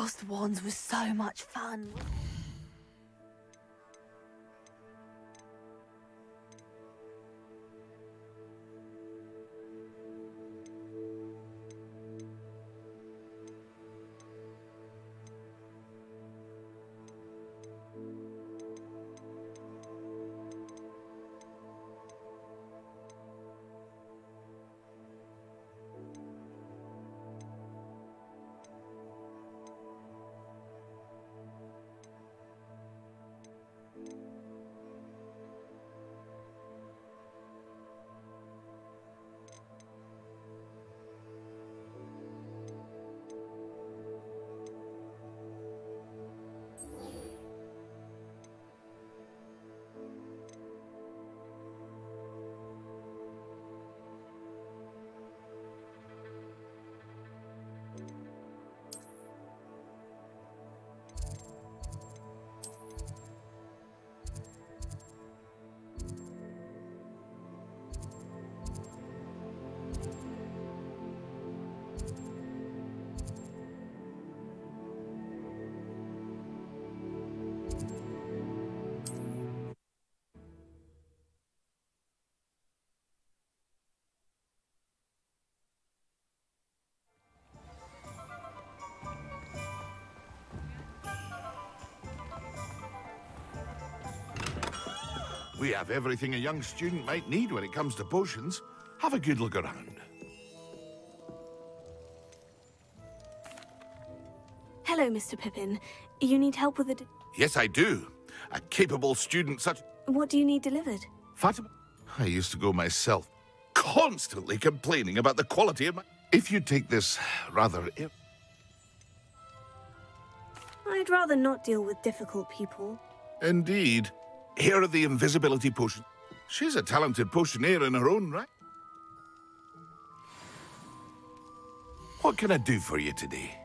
Across the Wands was so much fun. We have everything a young student might need when it comes to potions. Have a good look around. Hello, Mr. Pippin. You need help with the... Yes, I do. A capable student such... What do you need delivered? Fatima? I used to go myself, constantly complaining about the quality of my... If you take this rather... I'd rather not deal with difficult people. Indeed. Here are the invisibility potions. She's a talented potioneer in her own right. What can I do for you today?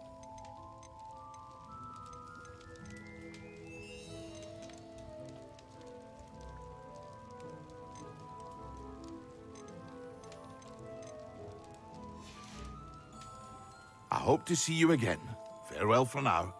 I hope to see you again. Farewell for now.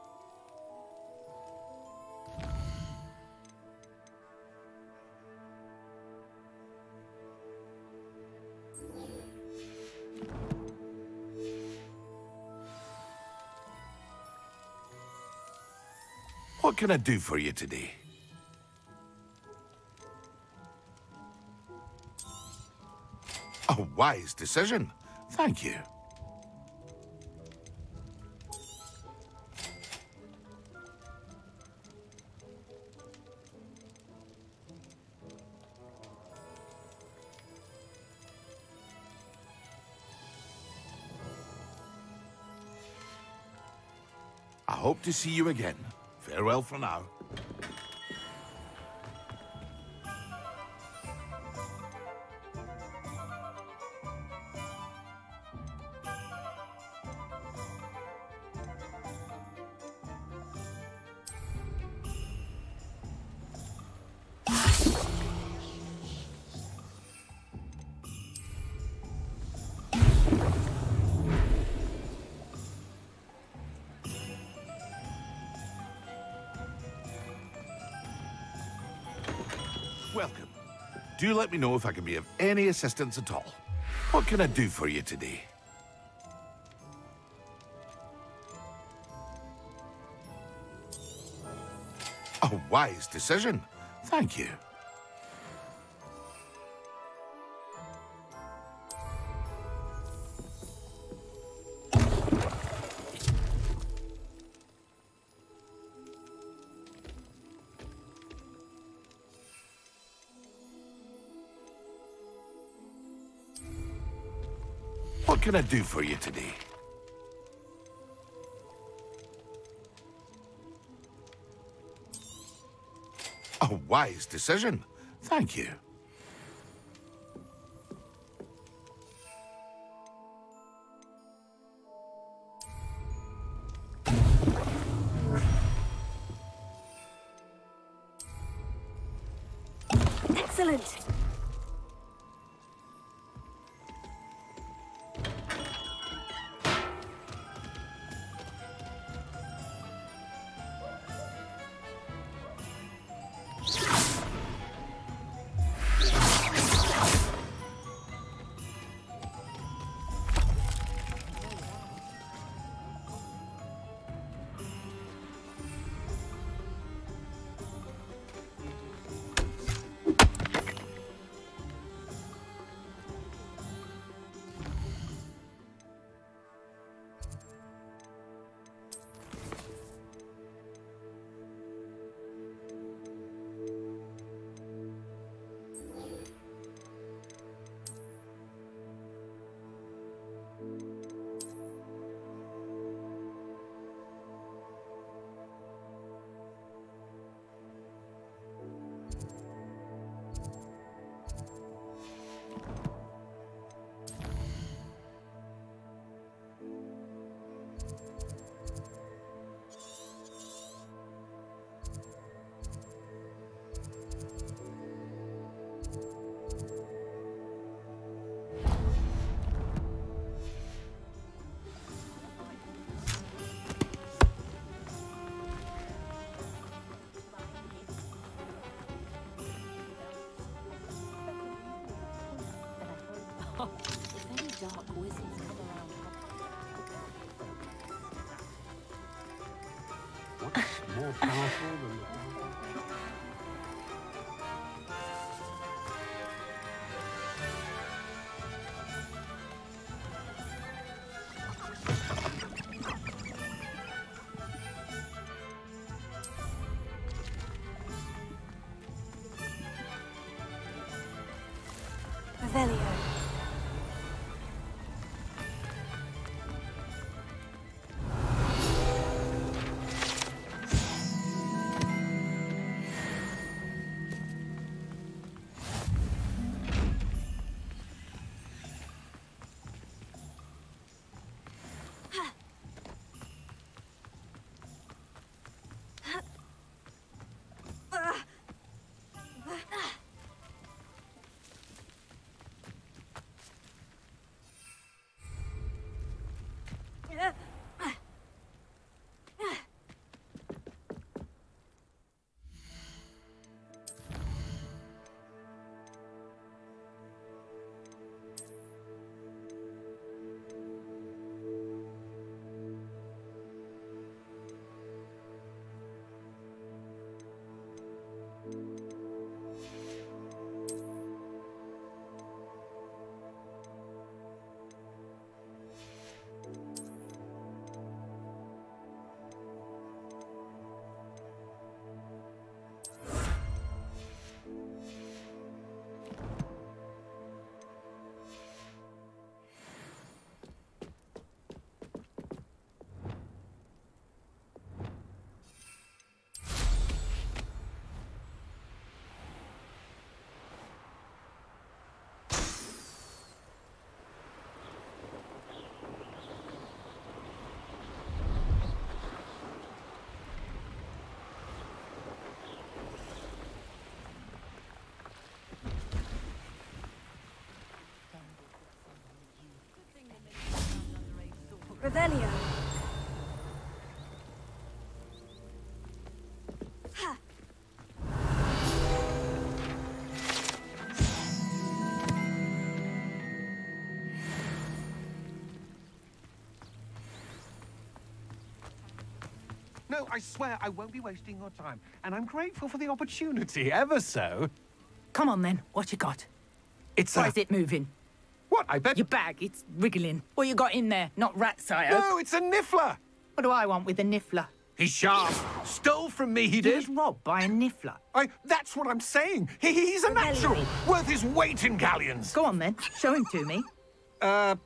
What can I do for you today? A wise decision. Thank you. I hope to see you again. Farewell for now. Welcome. Do let me know if I can be of any assistance at all. What can I do for you today? A wise decision. Thank you. What can I do for you today? A wise decision. Thank you. Excellent. more powerful than the... Revelio. Revelio. No, I swear I won't be wasting your time, and I'm grateful for the opportunity, ever so. Come on, then. What you got? It's Why is it moving? What? I bet... Your bag, it's wriggling. What you got in there? Not rat, sire. No, it's a niffler! What do I want with a niffler? He's sharp. Stole from me, he did. He was robbed by a niffler. That's what I'm saying. He's a natural, worth his weight in galleons. Go on, then. Show him to me. I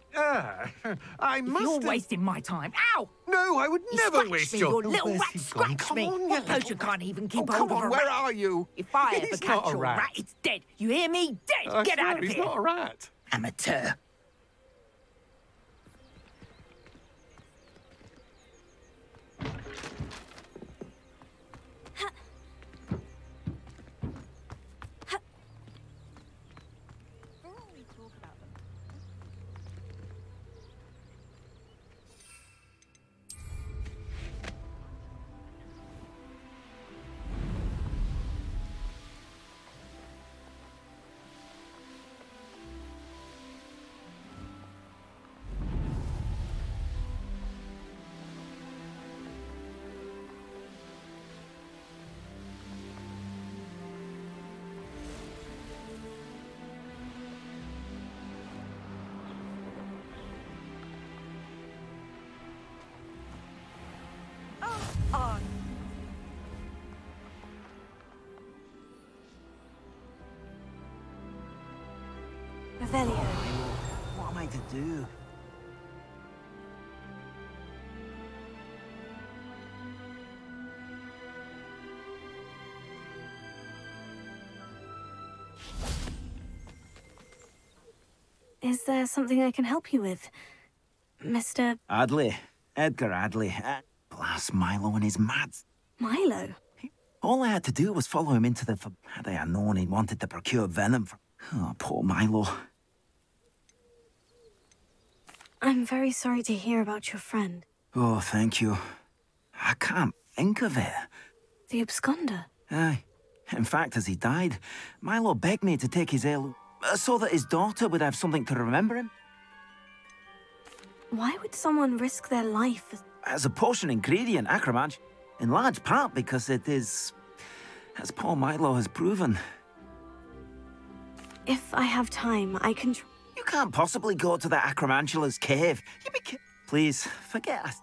must You're have... wasting my time. Ow! No, I would never waste your... Your little rat scratched me. What poacher can't even keep hold of a rat? Where are you? If I ever He's catch not a your rat. rat, it's dead. You hear me? Dead. Get out of he's here. He's not a rat. Amateur. On. Revelio. What am I to do? Is there something I can help you with, Mr. Adley. Edgar Adley. Blast Milo and his mads. Milo? All I had to do was follow him into the... Had I known he wanted to procure venom from... Oh, poor Milo. I'm very sorry to hear about your friend. Oh, thank you. I can't think of it. The absconder? Aye. In fact, as he died, Milo begged me to take his heirloom so that his daughter would have something to remember him. Why would someone risk their life? As a potion ingredient, Acromage. In large part because it is, as Paul Milo has proven. If I have time, I can... You can't possibly go to the Acromantula's cave. You'd be... Please, forget us.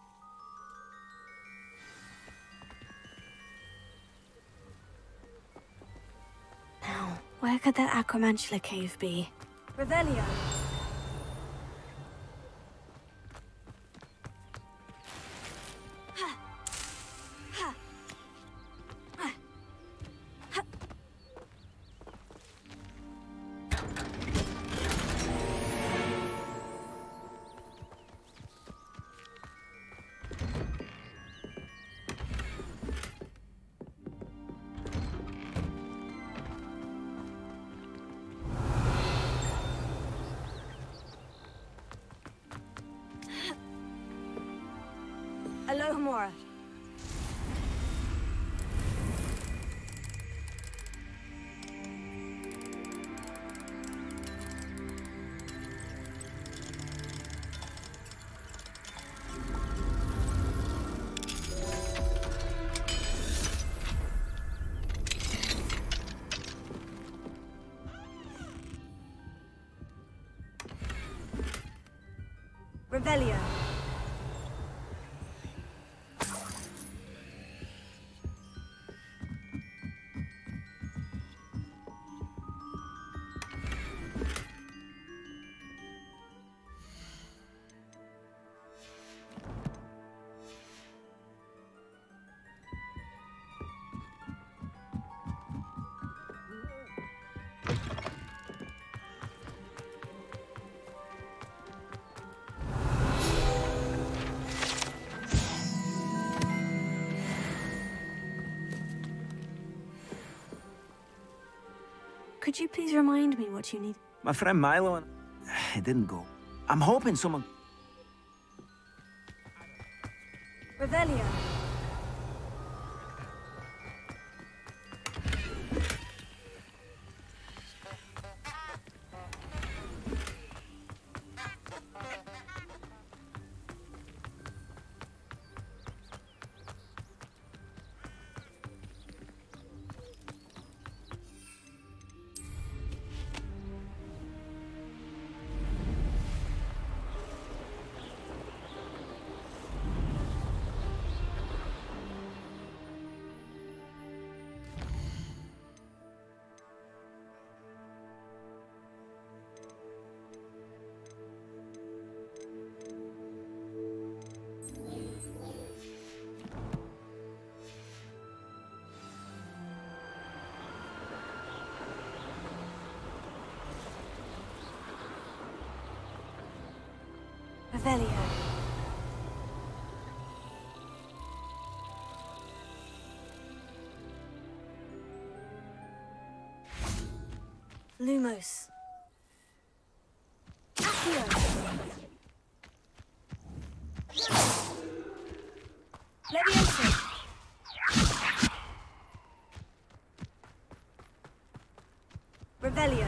Now, where could that Acromantula cave be? Revelio. Alohomora. Revelio. Could you please remind me what you need? My friend Milo and... It didn't go. I'm hoping someone... Revelio. Revelio. Lumos. Accio. Leviosa. Revelio.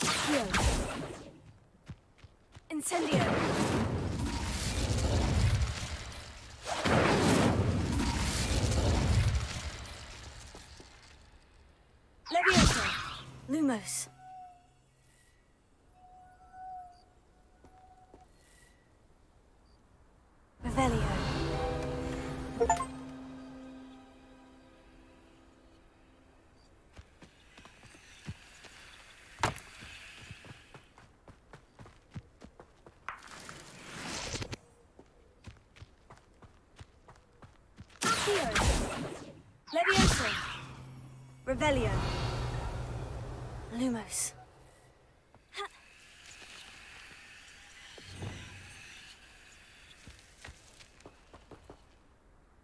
Accio. Incendio. Leviosa. Lumos. Revelio. Leviosa. Revelio. Lumos.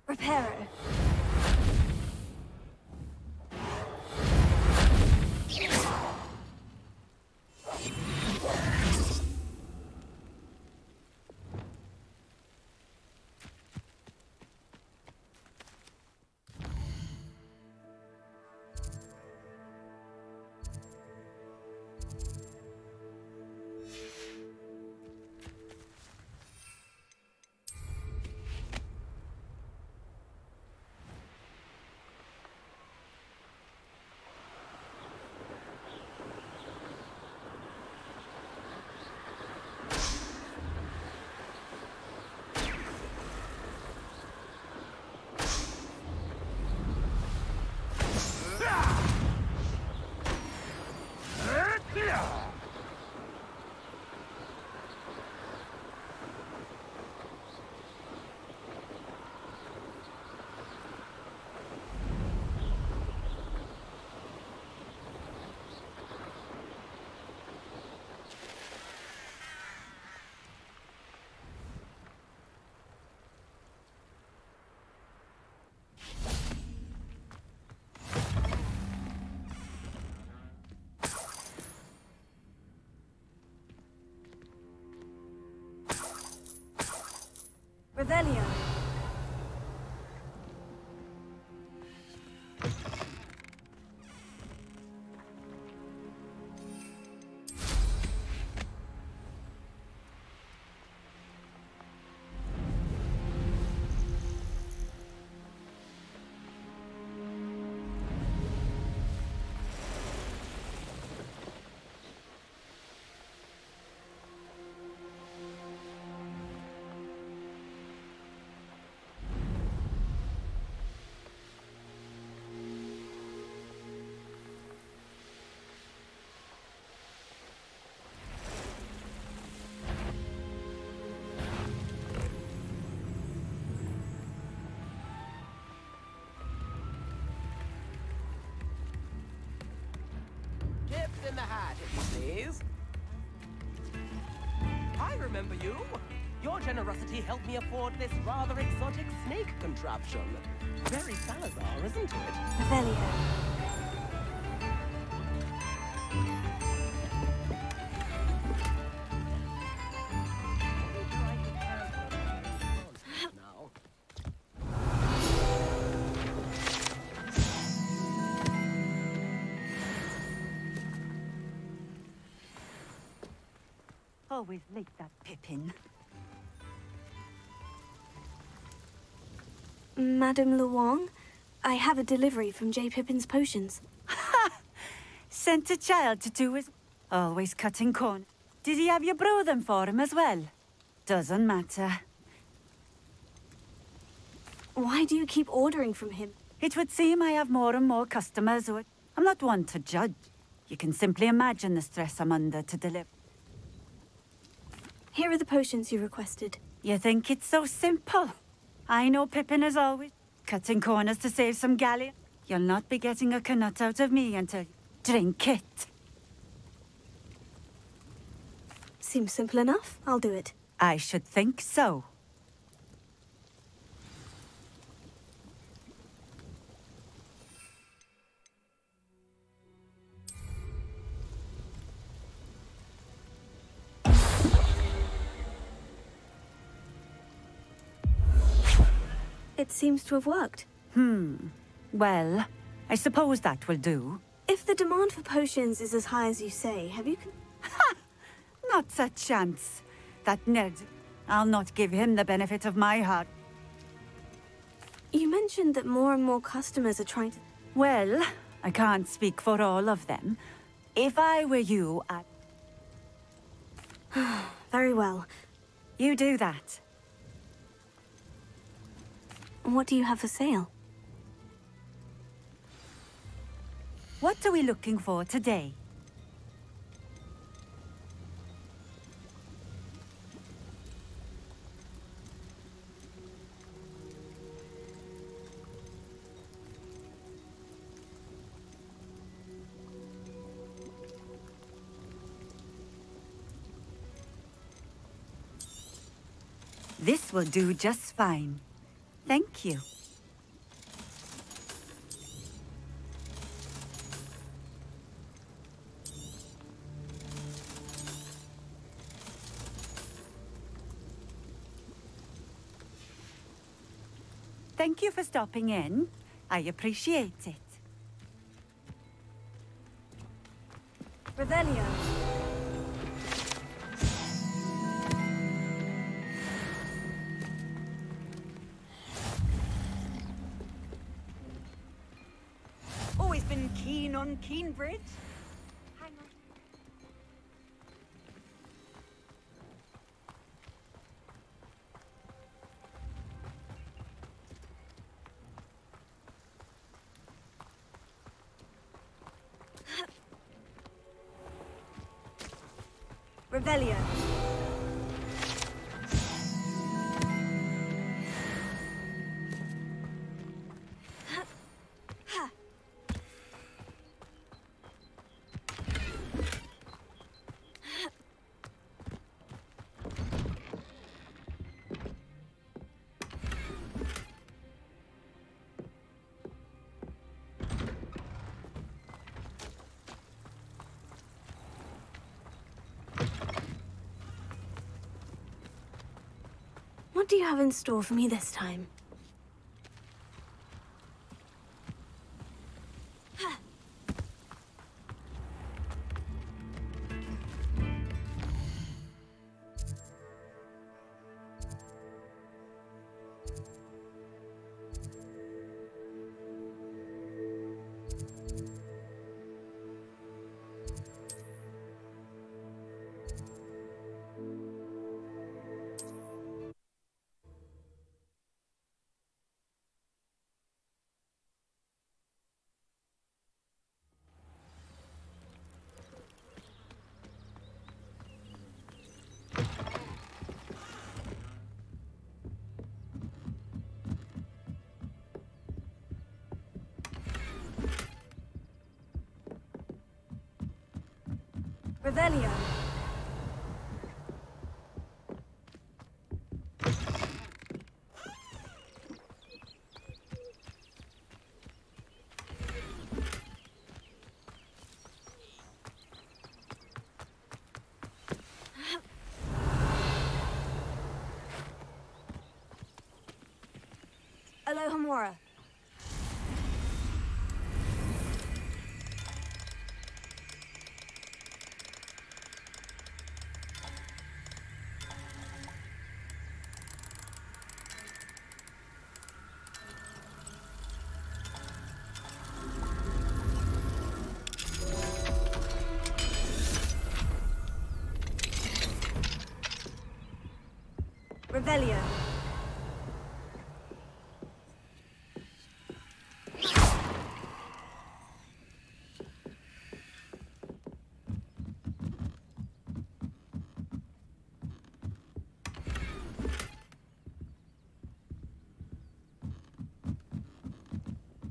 Reparo. Revelio. Tips in the hat, if you please. I remember you. Your generosity helped me afford this rather exotic snake contraption. Very Salazar, isn't it? Revelio. Always late, that Pippin. Madame Luong, I have a delivery from J. Pippin's Potions. Ha! Sent a child to do his... Always cutting corn. Did he have you brew them for him as well? Doesn't matter. Why do you keep ordering from him? It would seem I have more and more customers who... I'm not one to judge. You can simply imagine the stress I'm under to deliver. Here are the potions you requested. You think it's so simple? I know Pippin is always cutting corners to save some galleon. You'll not be getting a canut out of me until you drink it. Seems simple enough. I'll do it. I should think so. It seems to have worked. Well, I suppose that will do. If the demand for potions is as high as you say, have you... Ha! Not a chance. That nerd. I'll not give him the benefit of my heart. You mentioned that more and more customers are trying to... Well, I can't speak for all of them. If I were you, I'd... Very well. You do that. What do you have for sale? What are we looking for today? This will do just fine. Thank you. Thank you for stopping in. I appreciate it. Revelio. Always been keen on Keenbridge? Hang on. Revelio. do you have in store for me this time? Revelio. Alohomora. Revelio.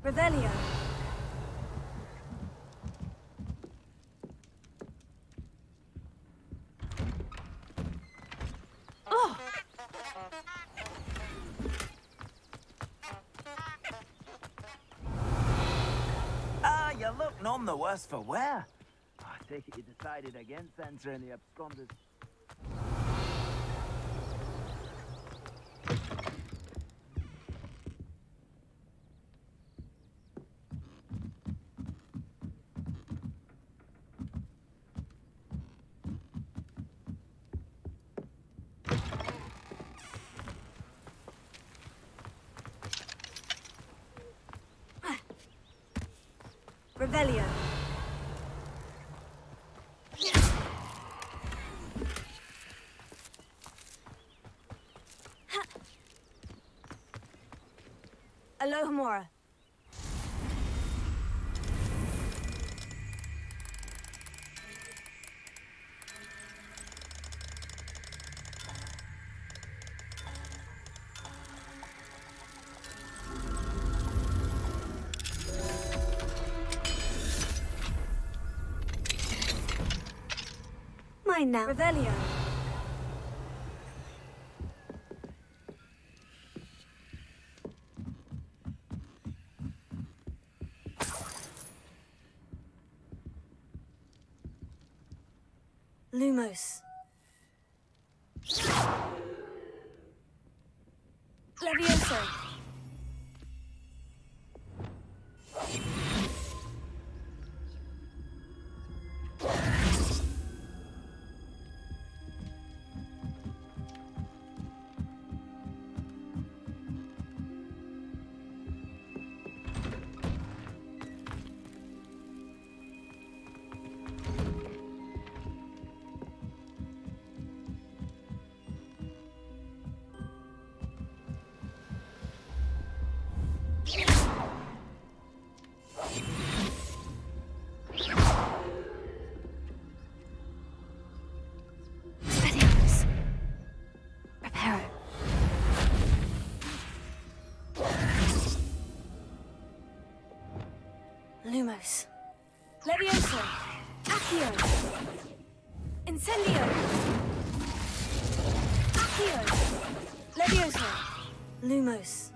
Revelio. Oh! Ah, you look none the worse for wear. I take it you decided against entering the absconders. Revelio. Alohomora. Mine now. Revelio. Lumos. Levioso. Spedios. Reparo. Lumos. Levioso. Accio. Incendio. Accio. Levioso. Lumos.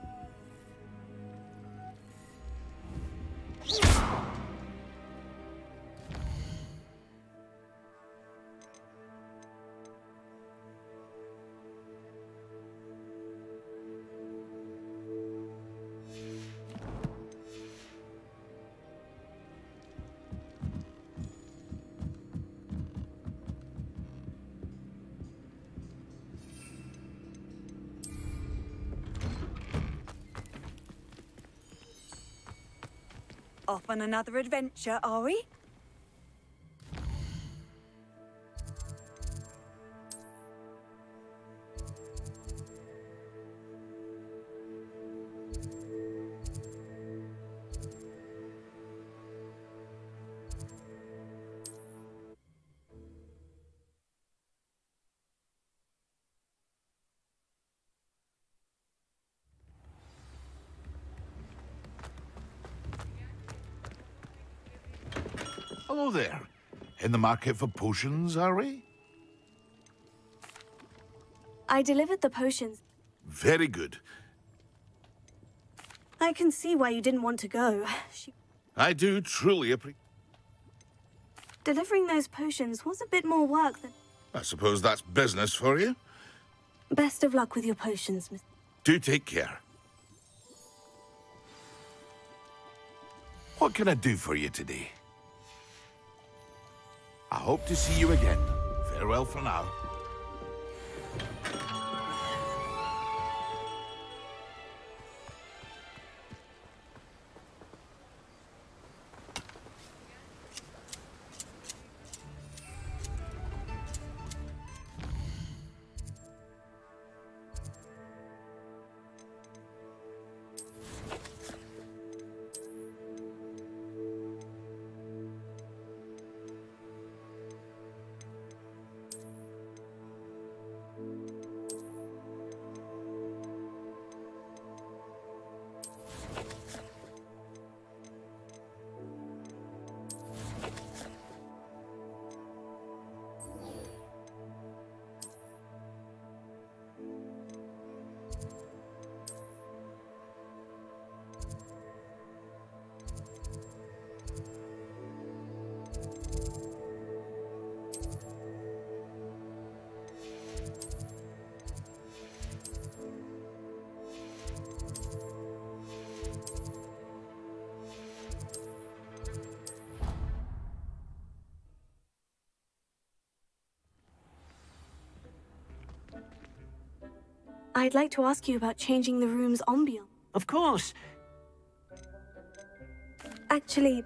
Off on another adventure, are we? Hello there. In the market for potions, are we? I delivered the potions. Very good. I can see why you didn't want to go. I do truly appreciate... Delivering those potions was a bit more work than... I suppose that's business for you. Best of luck with your potions, Miss... Do take care. What can I do for you today? I hope to see you again. Farewell for now. I'd like to ask you about changing the room's ambiance. Of course. Actually...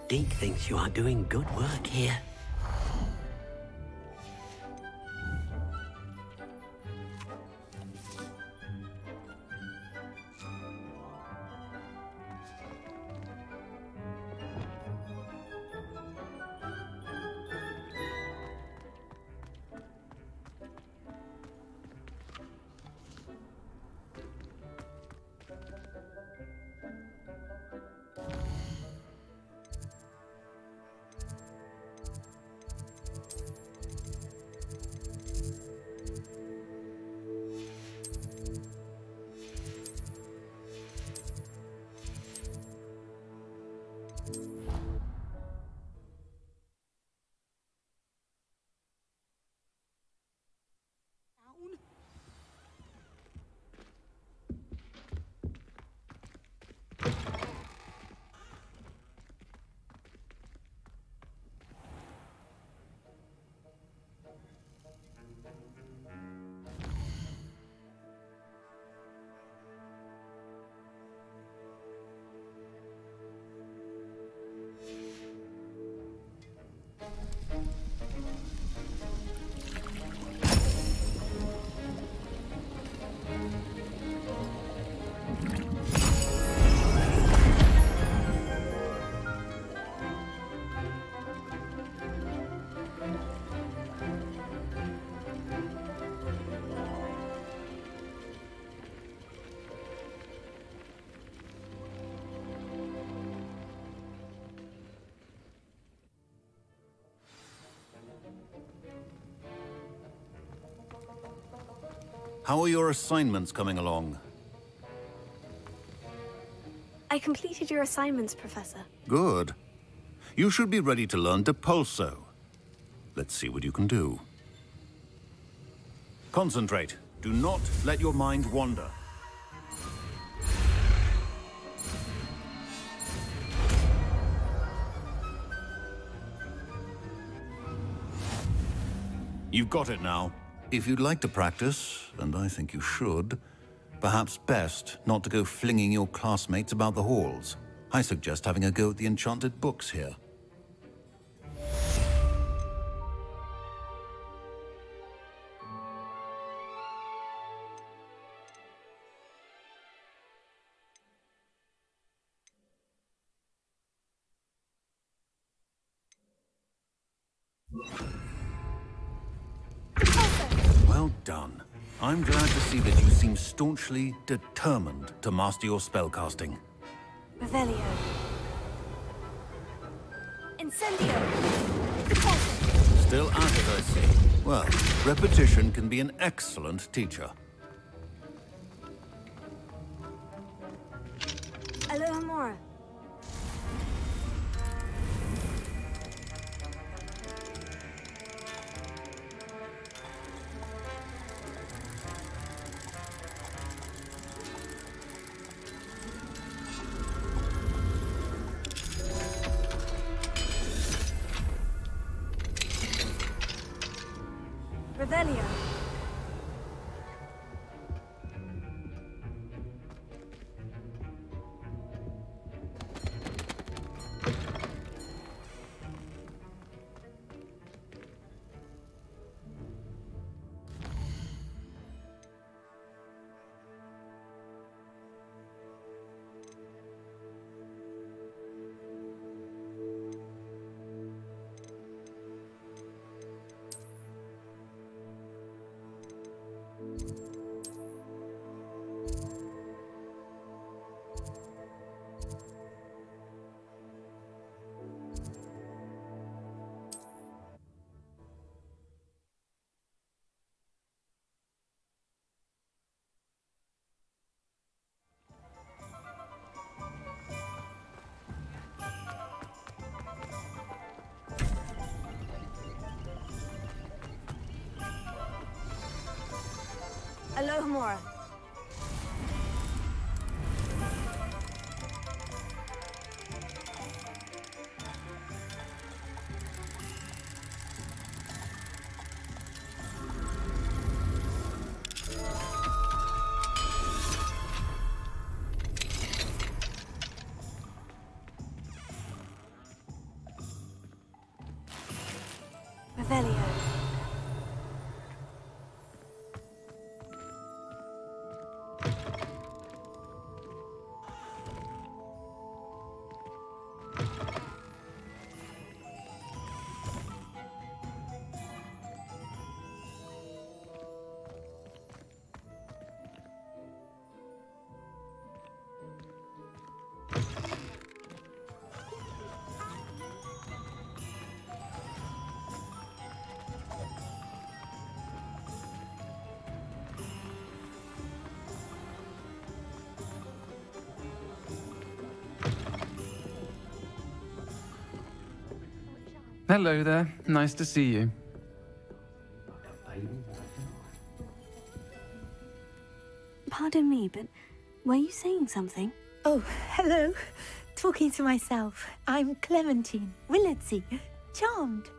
Deke thinks you are doing good work here. How are your assignments coming along? I completed your assignments, Professor. Good. You should be ready to learn Depulso. Let's see what you can do. Concentrate. Do not let your mind wander. You've got it now. If you'd like to practice, and I think you should, perhaps best not to go flinging your classmates about the halls. I suggest having a go at the enchanted books here. Well done. I'm glad to see that you seem staunchly determined to master your spellcasting. Revelio. Incendio. Still at it, I see. Well, repetition can be an excellent teacher. Alohomora. Revelio. Alohomora. Revelio. Hello there. Nice to see you. Pardon me, but were you saying something? Oh, hello. Talking to myself. I'm Clementine Willardsey. Charmed.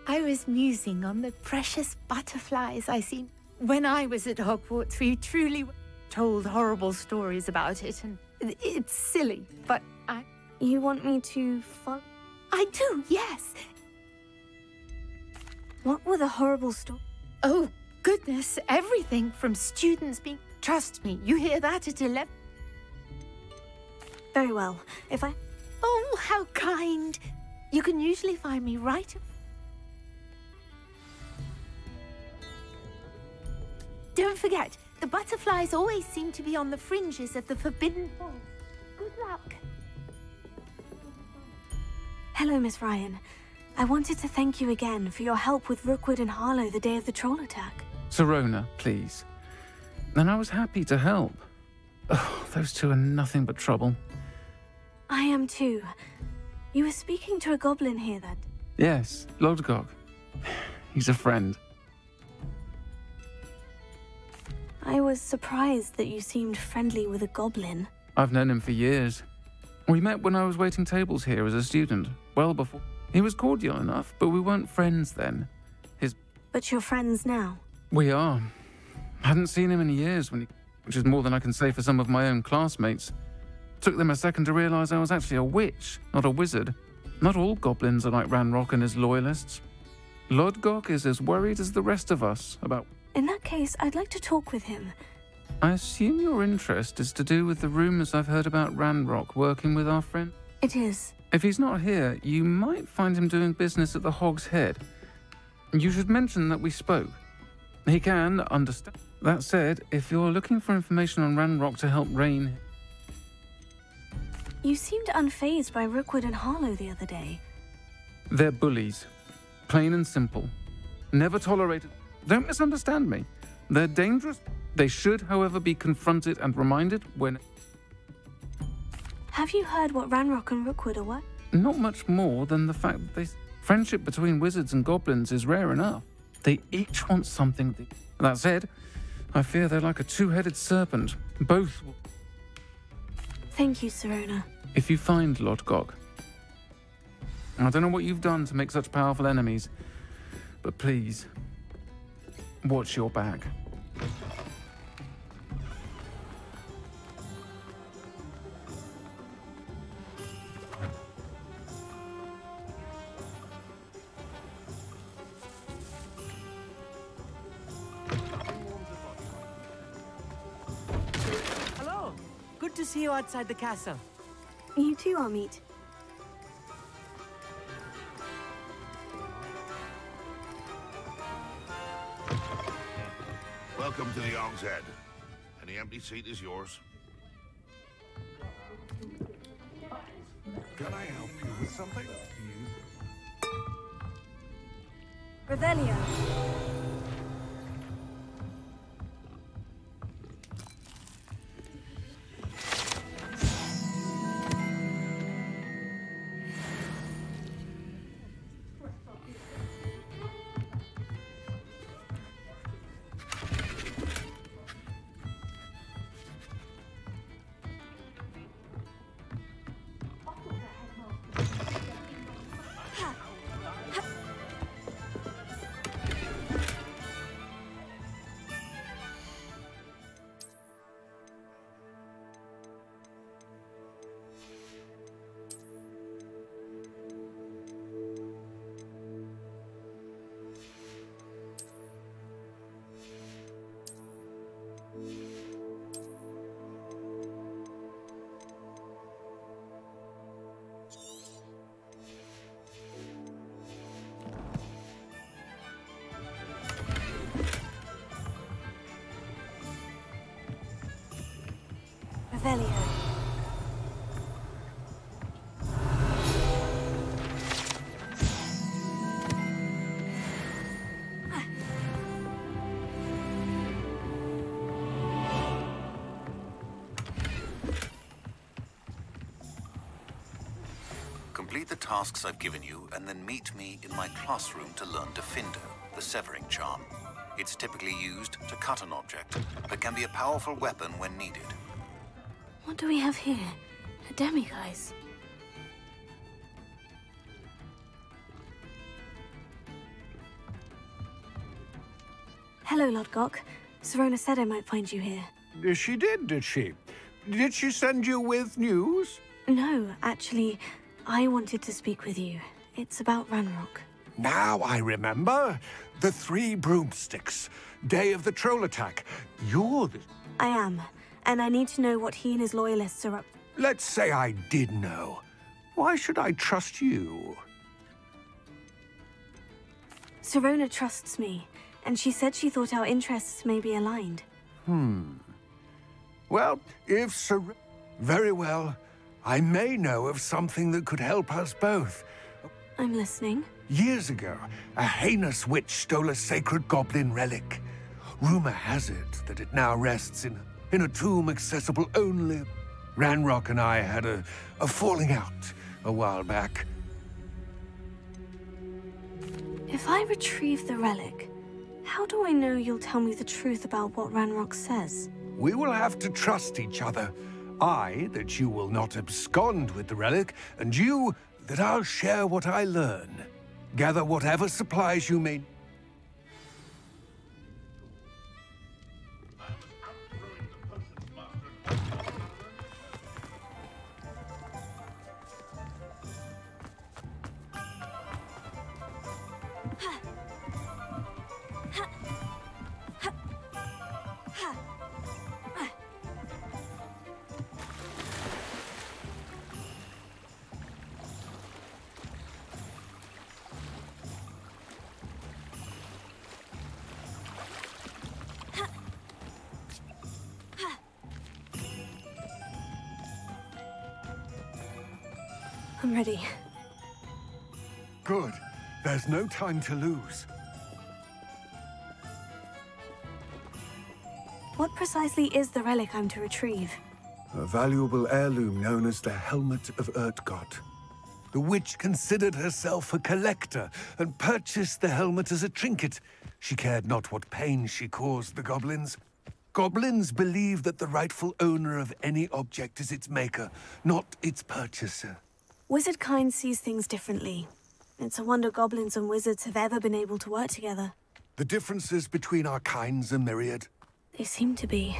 I was musing on the precious butterflies I seen when I was at Hogwarts. We truly told horrible stories about it, and it's silly, but I... You want me to follow? I do, yes. What were the horrible stories? Oh, goodness, everything from students being... Trust me, you hear that at 11... Very well. If I... Oh, how kind. You can usually find me right... Don't forget, the butterflies always seem to be on the fringes of the Forbidden Forest. Good luck. Hello, Miss Ryan. I wanted to thank you again for your help with Rookwood and Harlow the day of the troll attack. Sirona, please. And I was happy to help. Oh, those two are nothing but trouble. I am too. You were speaking to a goblin here that... Yes, Lodgok. He's a friend. I was surprised that you seemed friendly with a goblin. I've known him for years. We met when I was waiting tables here as a student, well before. He was cordial enough, but we weren't friends then. But you're friends now? We are. Hadn't seen him in years, which is more than I can say for some of my own classmates. Took them a second to realize I was actually a witch, not a wizard. Not all goblins are like Ranrock and his loyalists. Lodgok is as worried as the rest of us about... In that case, I'd like to talk with him. I assume your interest is to do with the rumors I've heard about Ranrock working with our friend? It is. If he's not here, you might find him doing business at the Hog's Head. You should mention that we spoke. He can understand. That said, if you're looking for information on Ranrock to help Rain... You seemed unfazed by Rookwood and Harlow the other day. They're bullies. Plain and simple. Never tolerated. Don't misunderstand me. They're dangerous. They should, however, be confronted and reminded when... Have you heard what Ranrock and Rookwood are what? Not much more than the fact that friendship between wizards and goblins is rare enough. They each want something. That said, I fear they're like a two-headed serpent. Both... Thank you, Sirona. If you find Lodgok, I don't know what you've done to make such powerful enemies, but please, watch your back. Hello! Good to see you outside the castle. You too, Amit. Welcome to the Ong's Head. Any empty seat is yours. Can I help you with something? Revelio. Revelio. Complete the tasks I've given you, and then meet me in my classroom to learn Defindo, the severing charm. It's typically used to cut an object, but can be a powerful weapon when needed. What do we have here? A demiguise. Hello, Lodgok. Sirona said I might find you here. She did she? Did she send you with news? No, actually, I wanted to speak with you. It's about Ranrock. Now I remember. The 3 broomsticks. Day of the troll attack. You're the... I am, and I need to know what he and his loyalists are up. Let's say I did know. Why should I trust you? Sirona trusts me, and she said she thought our interests may be aligned. Well, if very well. I may know of something that could help us both. I'm listening. Years ago, a heinous witch stole a sacred goblin relic. Rumor has it that it now rests in a tomb accessible only. Ranrock and I had a falling out a while back. If I retrieve the relic, how do I know you'll tell me the truth about what Ranrock says? We will have to trust each other. I, that you will not abscond with the relic, and you, that I'll share what I learn. Gather whatever supplies you may... I'm ready. Good. There's no time to lose. What precisely is the relic I'm to retrieve? A valuable heirloom known as the Helmet of Urtgott. The witch considered herself a collector and purchased the helmet as a trinket. She cared not what pain she caused the goblins. Goblins believe that the rightful owner of any object is its maker, not its purchaser. Wizard kind sees things differently. It's a wonder goblins and wizards have ever been able to work together. The differences between our kinds are myriad. They seem to be.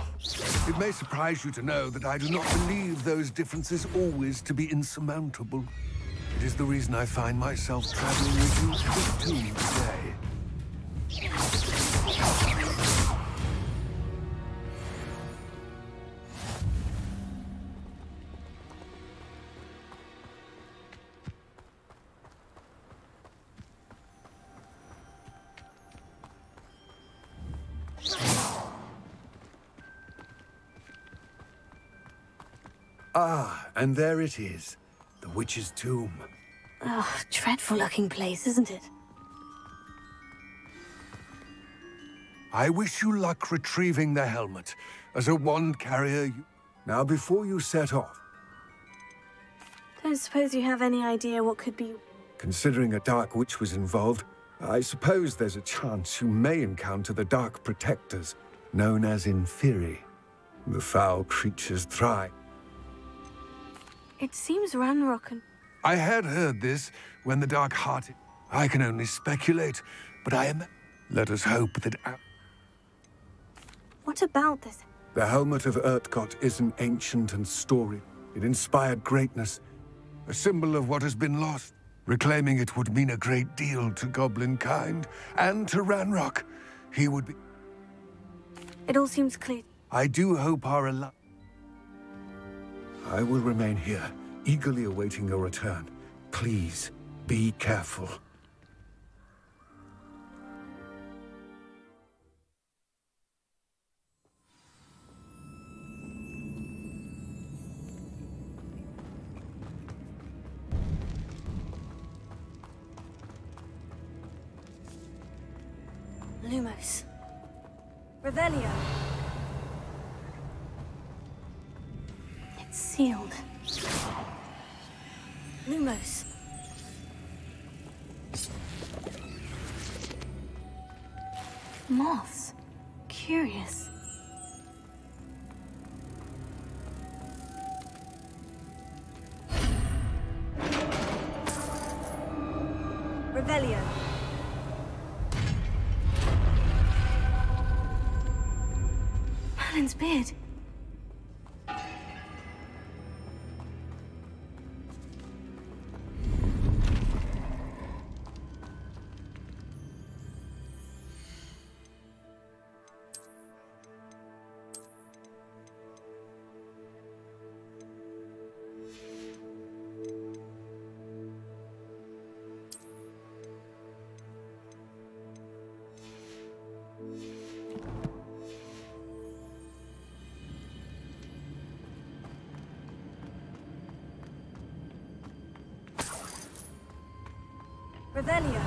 It may surprise you to know that I do not believe those differences always to be insurmountable. It is the reason I find myself traveling with you to this tomb today. Ah, and there it is. The witch's tomb. Oh, dreadful looking place, isn't it? I wish you luck retrieving the helmet. As a wand carrier, Now, before you set off... Don't suppose you have any idea what could be... Considering a Dark Witch was involved, I suppose there's a chance you may encounter the Dark Protectors, known as Inferi. The foul creatures thrive. It seems Ranrock and... I had heard this when the Dark-Hearted... I can only speculate, but I am... Let us hope that... What about this? The Helmet of Urtgott is an ancient and storied. It inspired greatness, a symbol of what has been lost. Reclaiming it would mean a great deal to goblin kind, and to Ranrock. He would be... It all seems clear. I do hope our I will remain here, eagerly awaiting your return. Please, be careful. Lumos. Revelio. It's sealed. Lumos. Moths. Curious. Revelio. Merlin's beard. Revelio.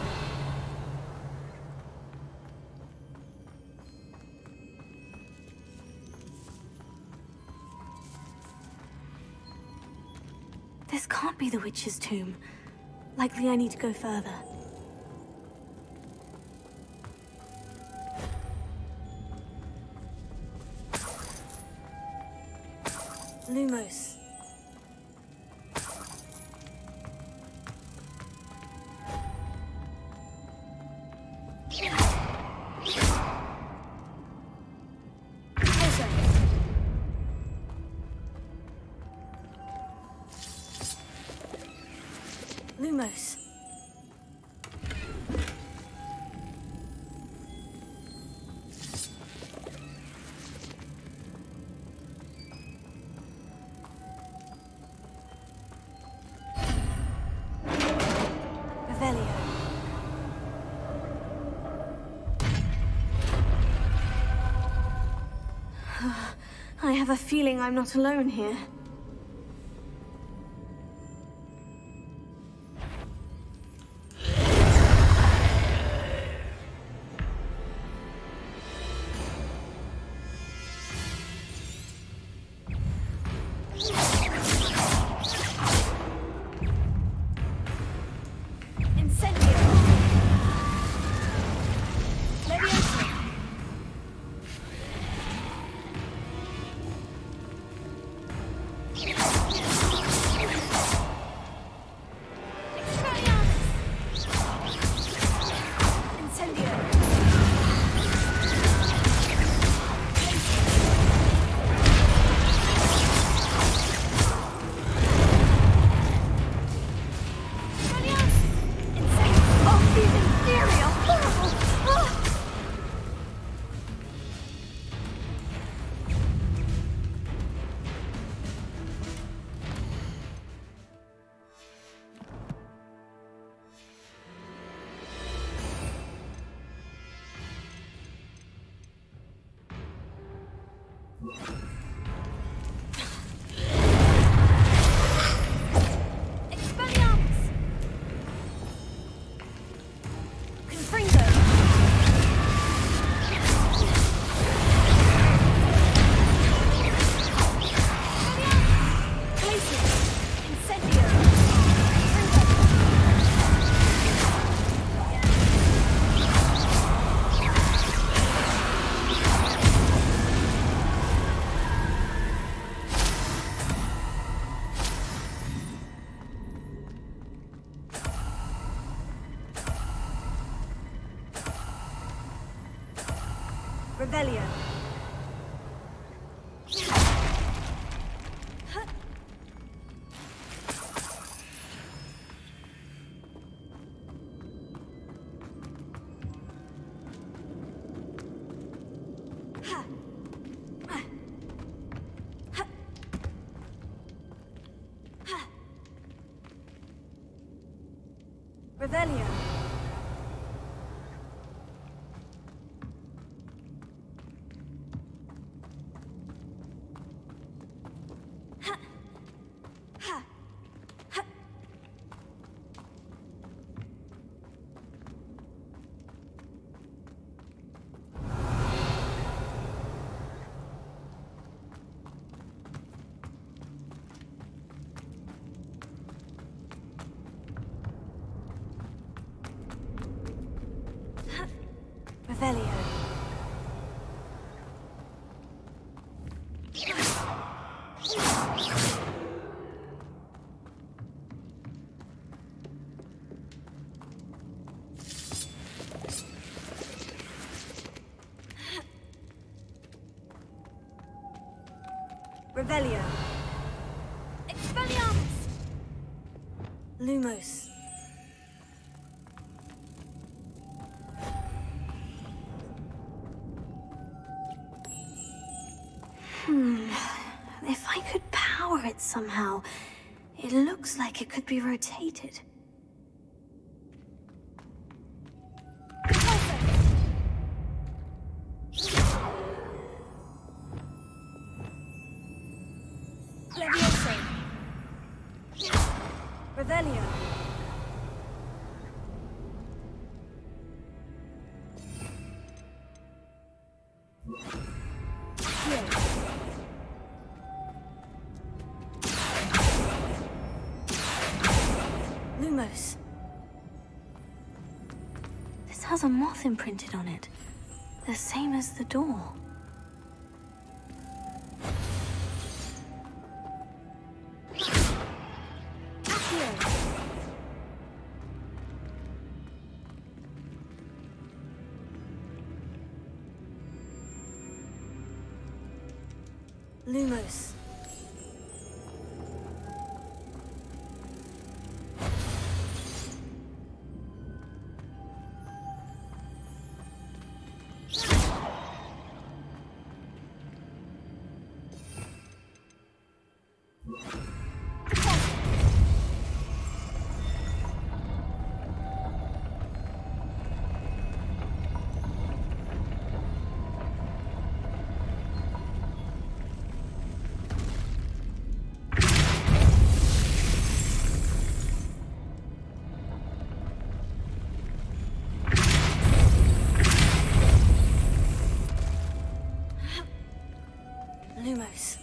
This can't be the witch's tomb. Likely I need to go further. Lumos. Lumos. Revelio. I have a feeling I'm not alone here. Revelio. Revelio. Revelio. Revelio. Expelliarmus! Lumos. If I could power it somehow, it looks like it could be rotated. Levioso! Revelio. Lumos. This has a moth imprinted on it, the same as the door. Lumos. Lumos.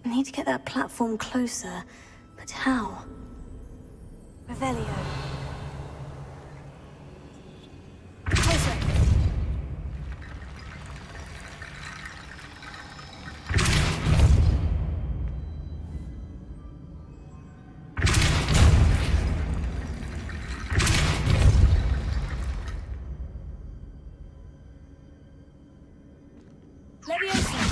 I need to get that platform closer, but how? Revelio. Closer. Leviosa.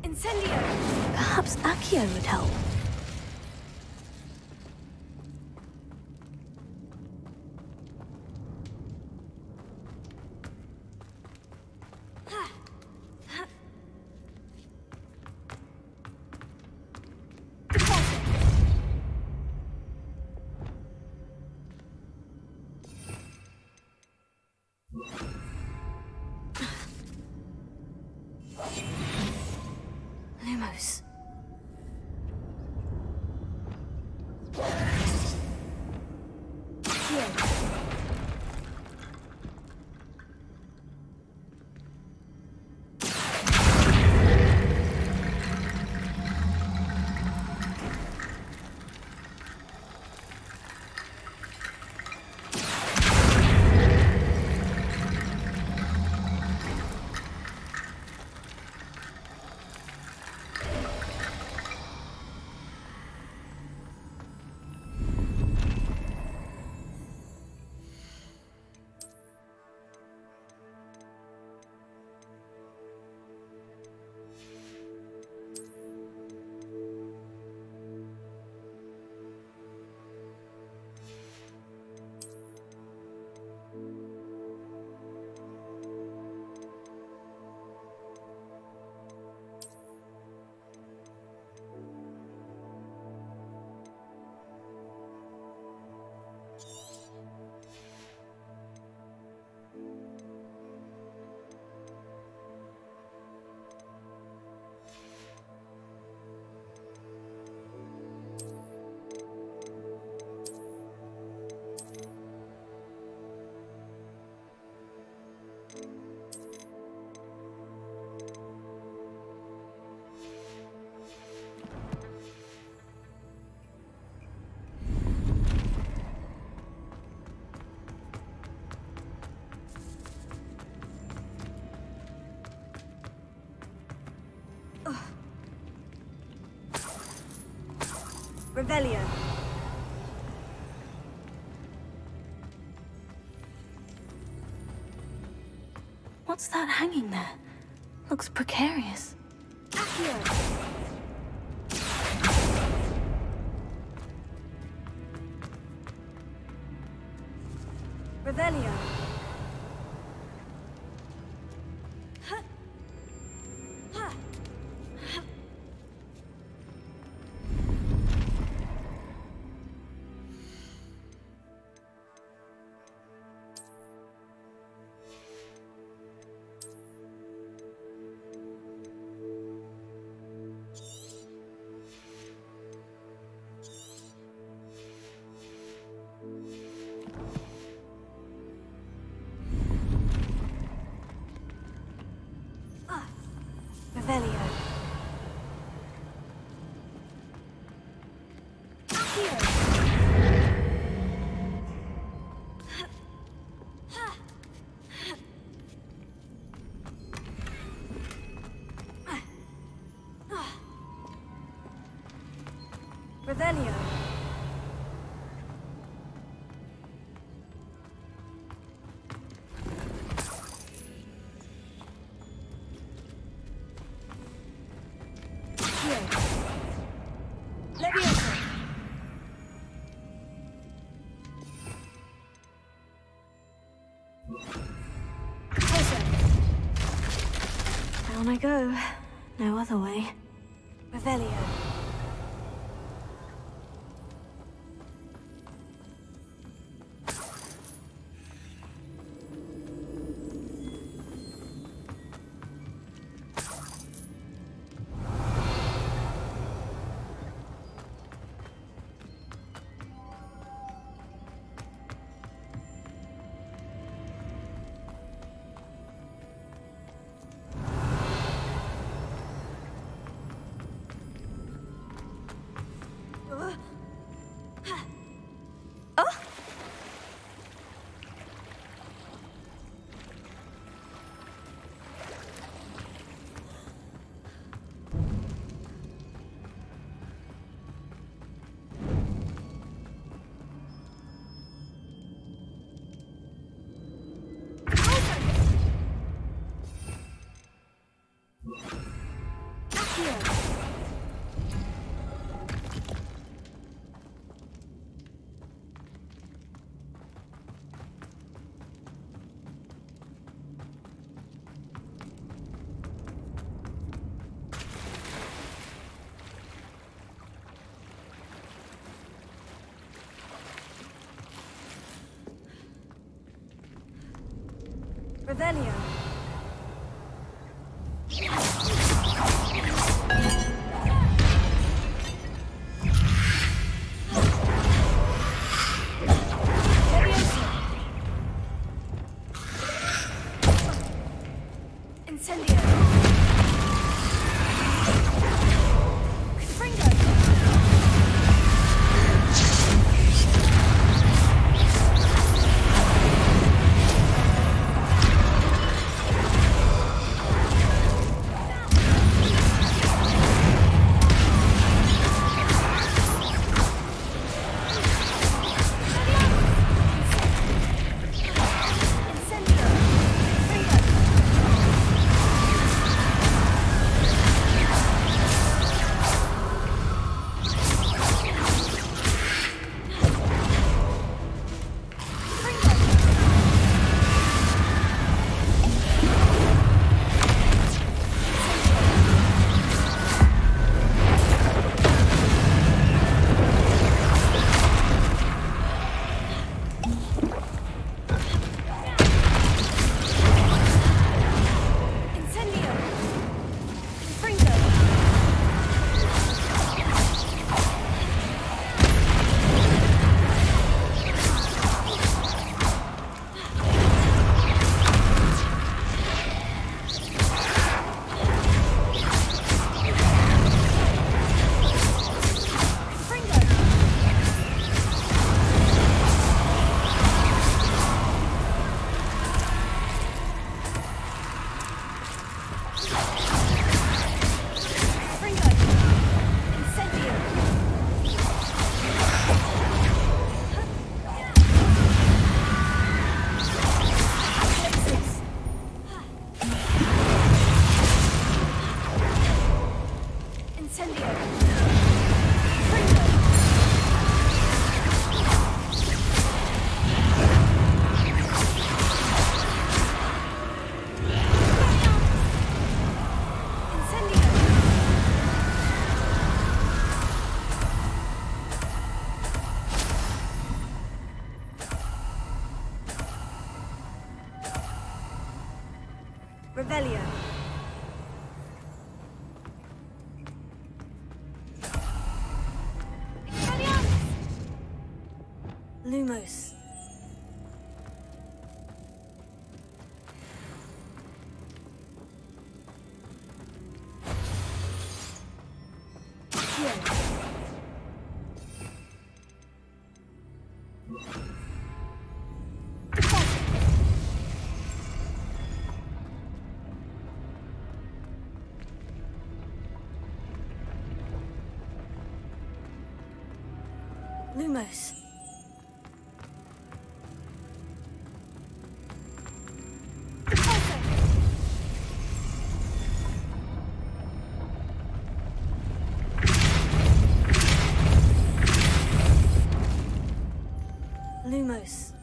Incendio! Perhaps Accio would help. close. Revelio. What's that hanging there? Looks precarious. Accio. Revelio. Revelio. Revelio. Down I go. No other way. Revelio. Revelio. Revelio. Lumos. Lumos. Lumos.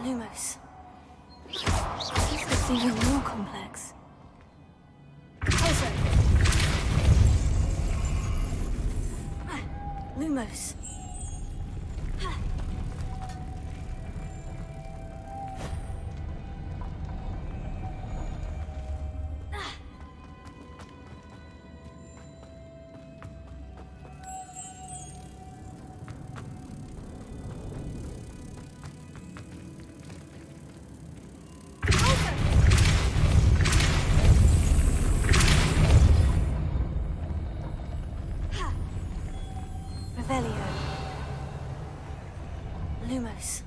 Lumos. This looks even more complex. Also. Lumos. Revelio. Lumos.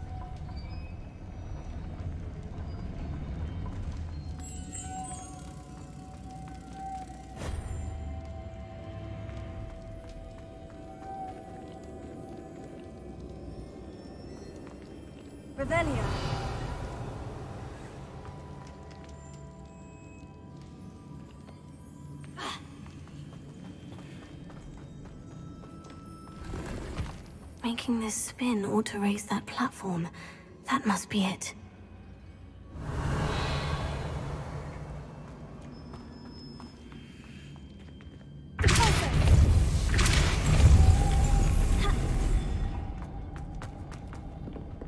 Revelio. Making this spin ought to raise that platform. That must be it.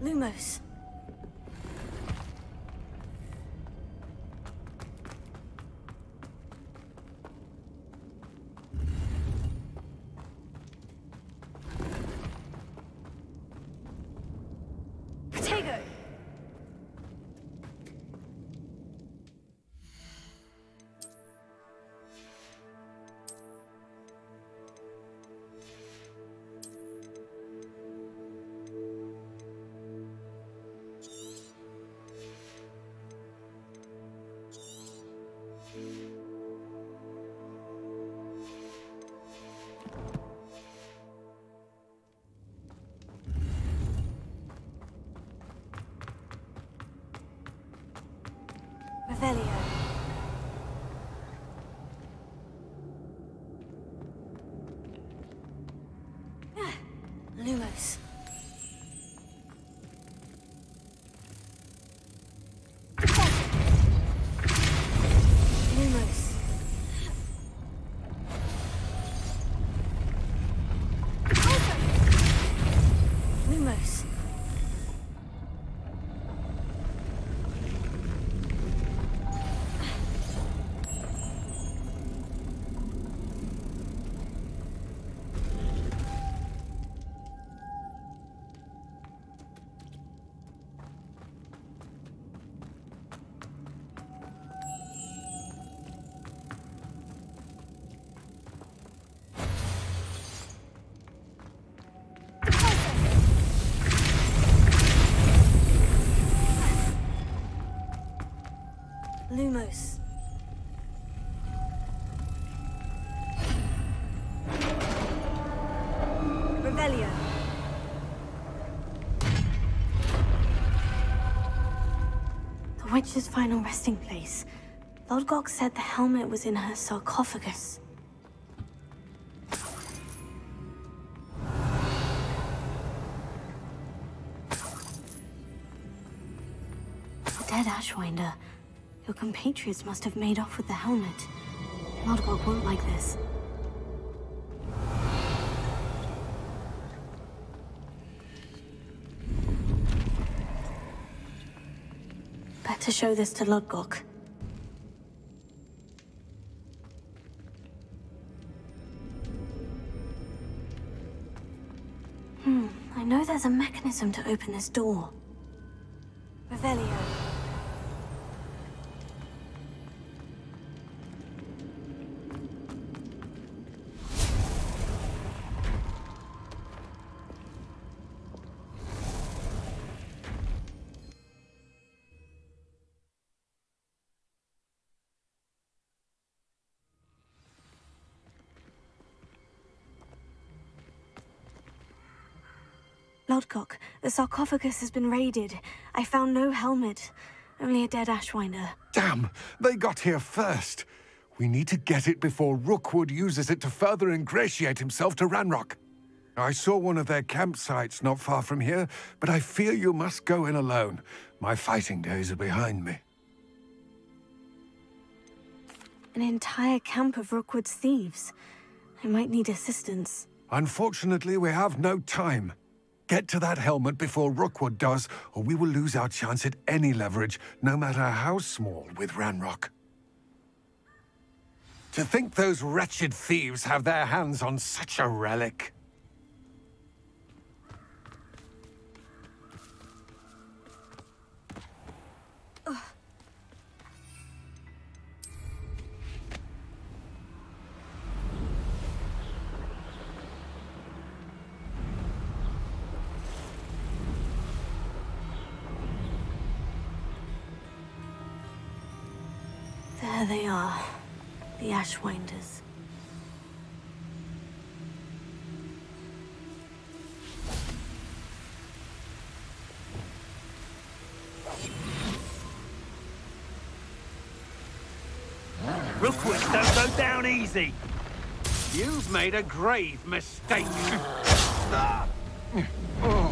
Lumos. Revelio. Lumos. Lumos. Lumos. Lumos. Revelio. The witch's final resting place. Lodgok said the helmet was in her sarcophagus. The dead Ashwinder. Your compatriots must have made off with the helmet. Lodgok won't like this. Better show this to Lodgok. I know there's a mechanism to open this door. Revelio. Lodgok, the sarcophagus has been raided. I found no helmet, only a dead Ashwinder. Damn! They got here first. We need to get it before Rookwood uses it to further ingratiate himself to Ranrock. I saw one of their campsites not far from here, but I fear you must go in alone. My fighting days are behind me. An entire camp of Rookwood's thieves. I might need assistance. Unfortunately, we have no time. Get to that helmet before Rookwood does, or we will lose our chance at any leverage, no matter how small, with Ranrock. To think those wretched thieves have their hands on such a relic. There they are, the Ashwinders. Rookwood don't go down easy. You've made a grave mistake.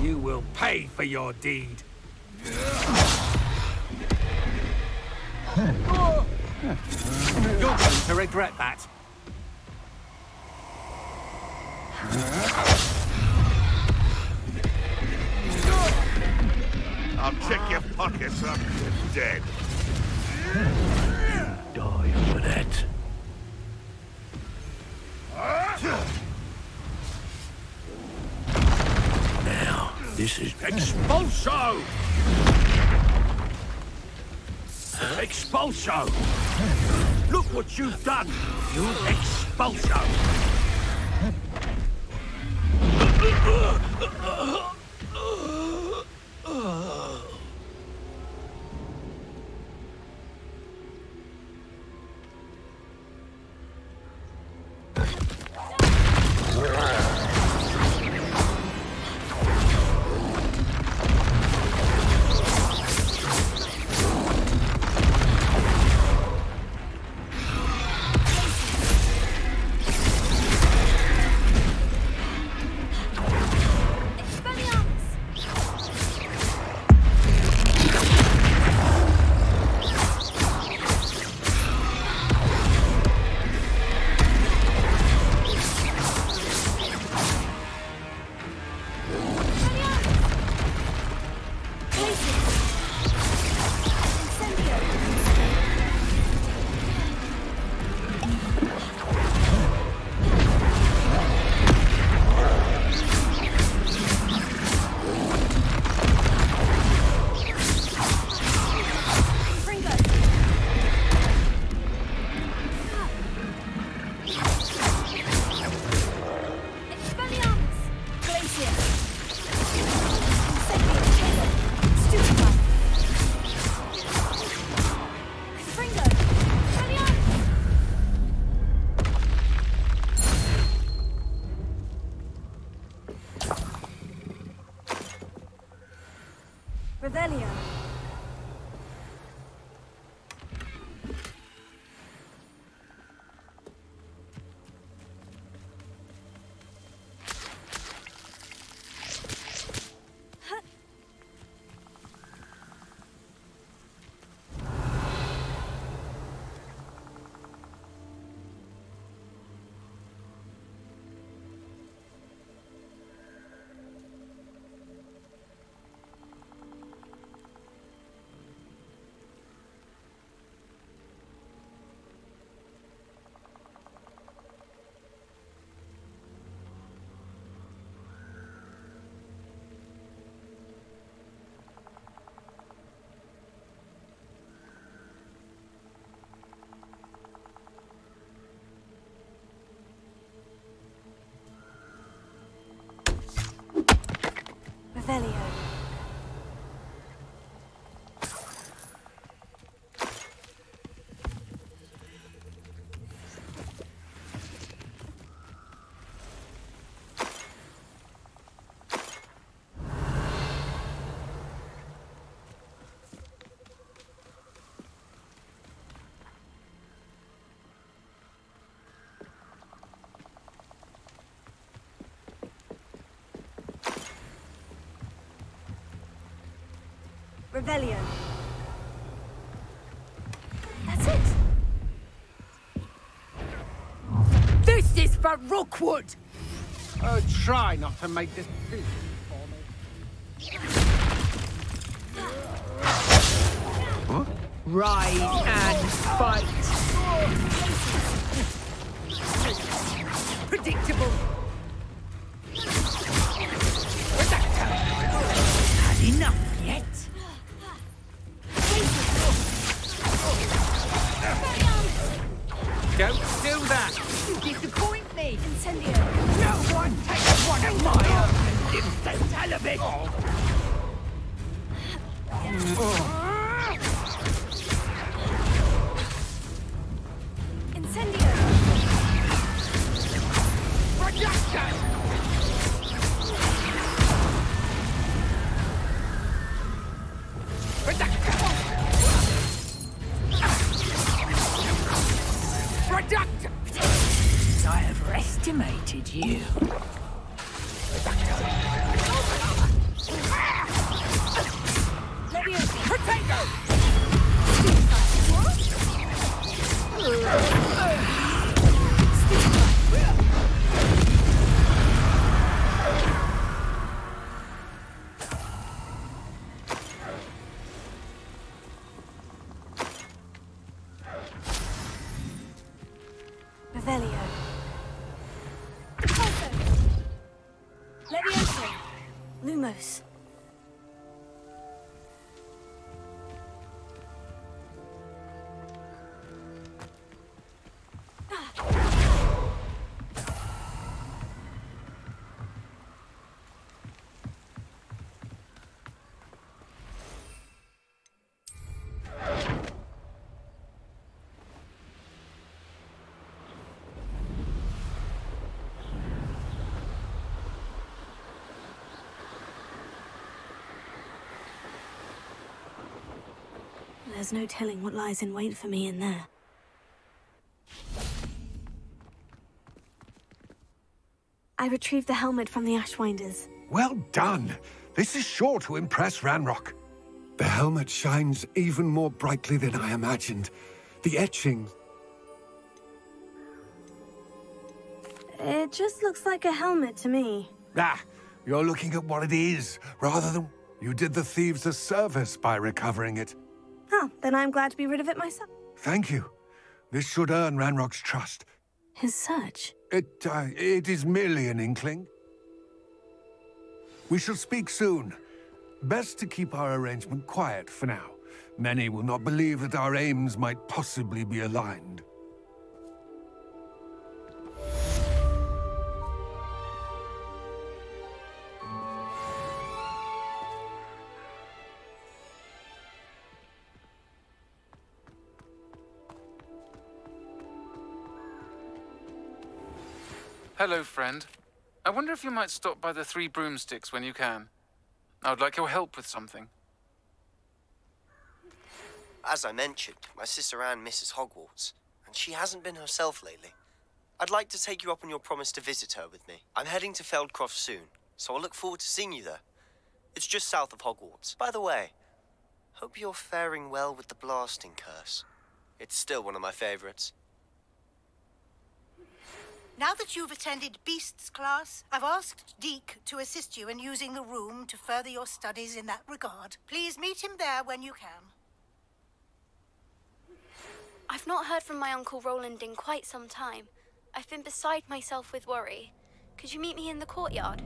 You will pay for your deed. You're going to regret that. I'll check your pockets up. You're dead. Die for that. Now, this is Expulso! Expulso! Look what you've done! You Expulso! Revelio. That's it. This is for Rookwood! Oh, try not to make this busy for me. Huh? Rise and fight! Predictable! Had enough yet? Don't do that! You disappoint me! Incendio. No one takes one of my own and lives to tell of it! Incendio. Production! Production! I have estimated you. Potato! Revelio. Pulso. Levioso. Lumos. There's no telling what lies in wait for me in there. I retrieved the helmet from the Ashwinders. Well done! This is sure to impress Ranrock. The helmet shines even more brightly than I imagined. The etching... It just looks like a helmet to me. Ah, you're looking at what it is, rather than... You did the thieves a service by recovering it. Oh, then I'm glad to be rid of it myself. Thank you. This should earn Ranrock's trust. His search? It is merely an inkling. We shall speak soon. Best to keep our arrangement quiet for now. Many will not believe that our aims might possibly be aligned. Hello, friend. I wonder if you might stop by the Three Broomsticks when you can. I would like your help with something. As I mentioned, my sister Anne misses Hogwarts, and she hasn't been herself lately. I'd like to take you up on your promise to visit her with me. I'm heading to Feldcroft soon, so I'll look forward to seeing you there. It's just south of Hogwarts. By the way, hope you're faring well with the blasting curse. It's still one of my favorites. Now that you've attended Beasts class, I've asked Deke to assist you in using the room to further your studies in that regard. Please meet him there when you can. I've not heard from my Uncle Roland in quite some time. I've been beside myself with worry. Could you meet me in the courtyard?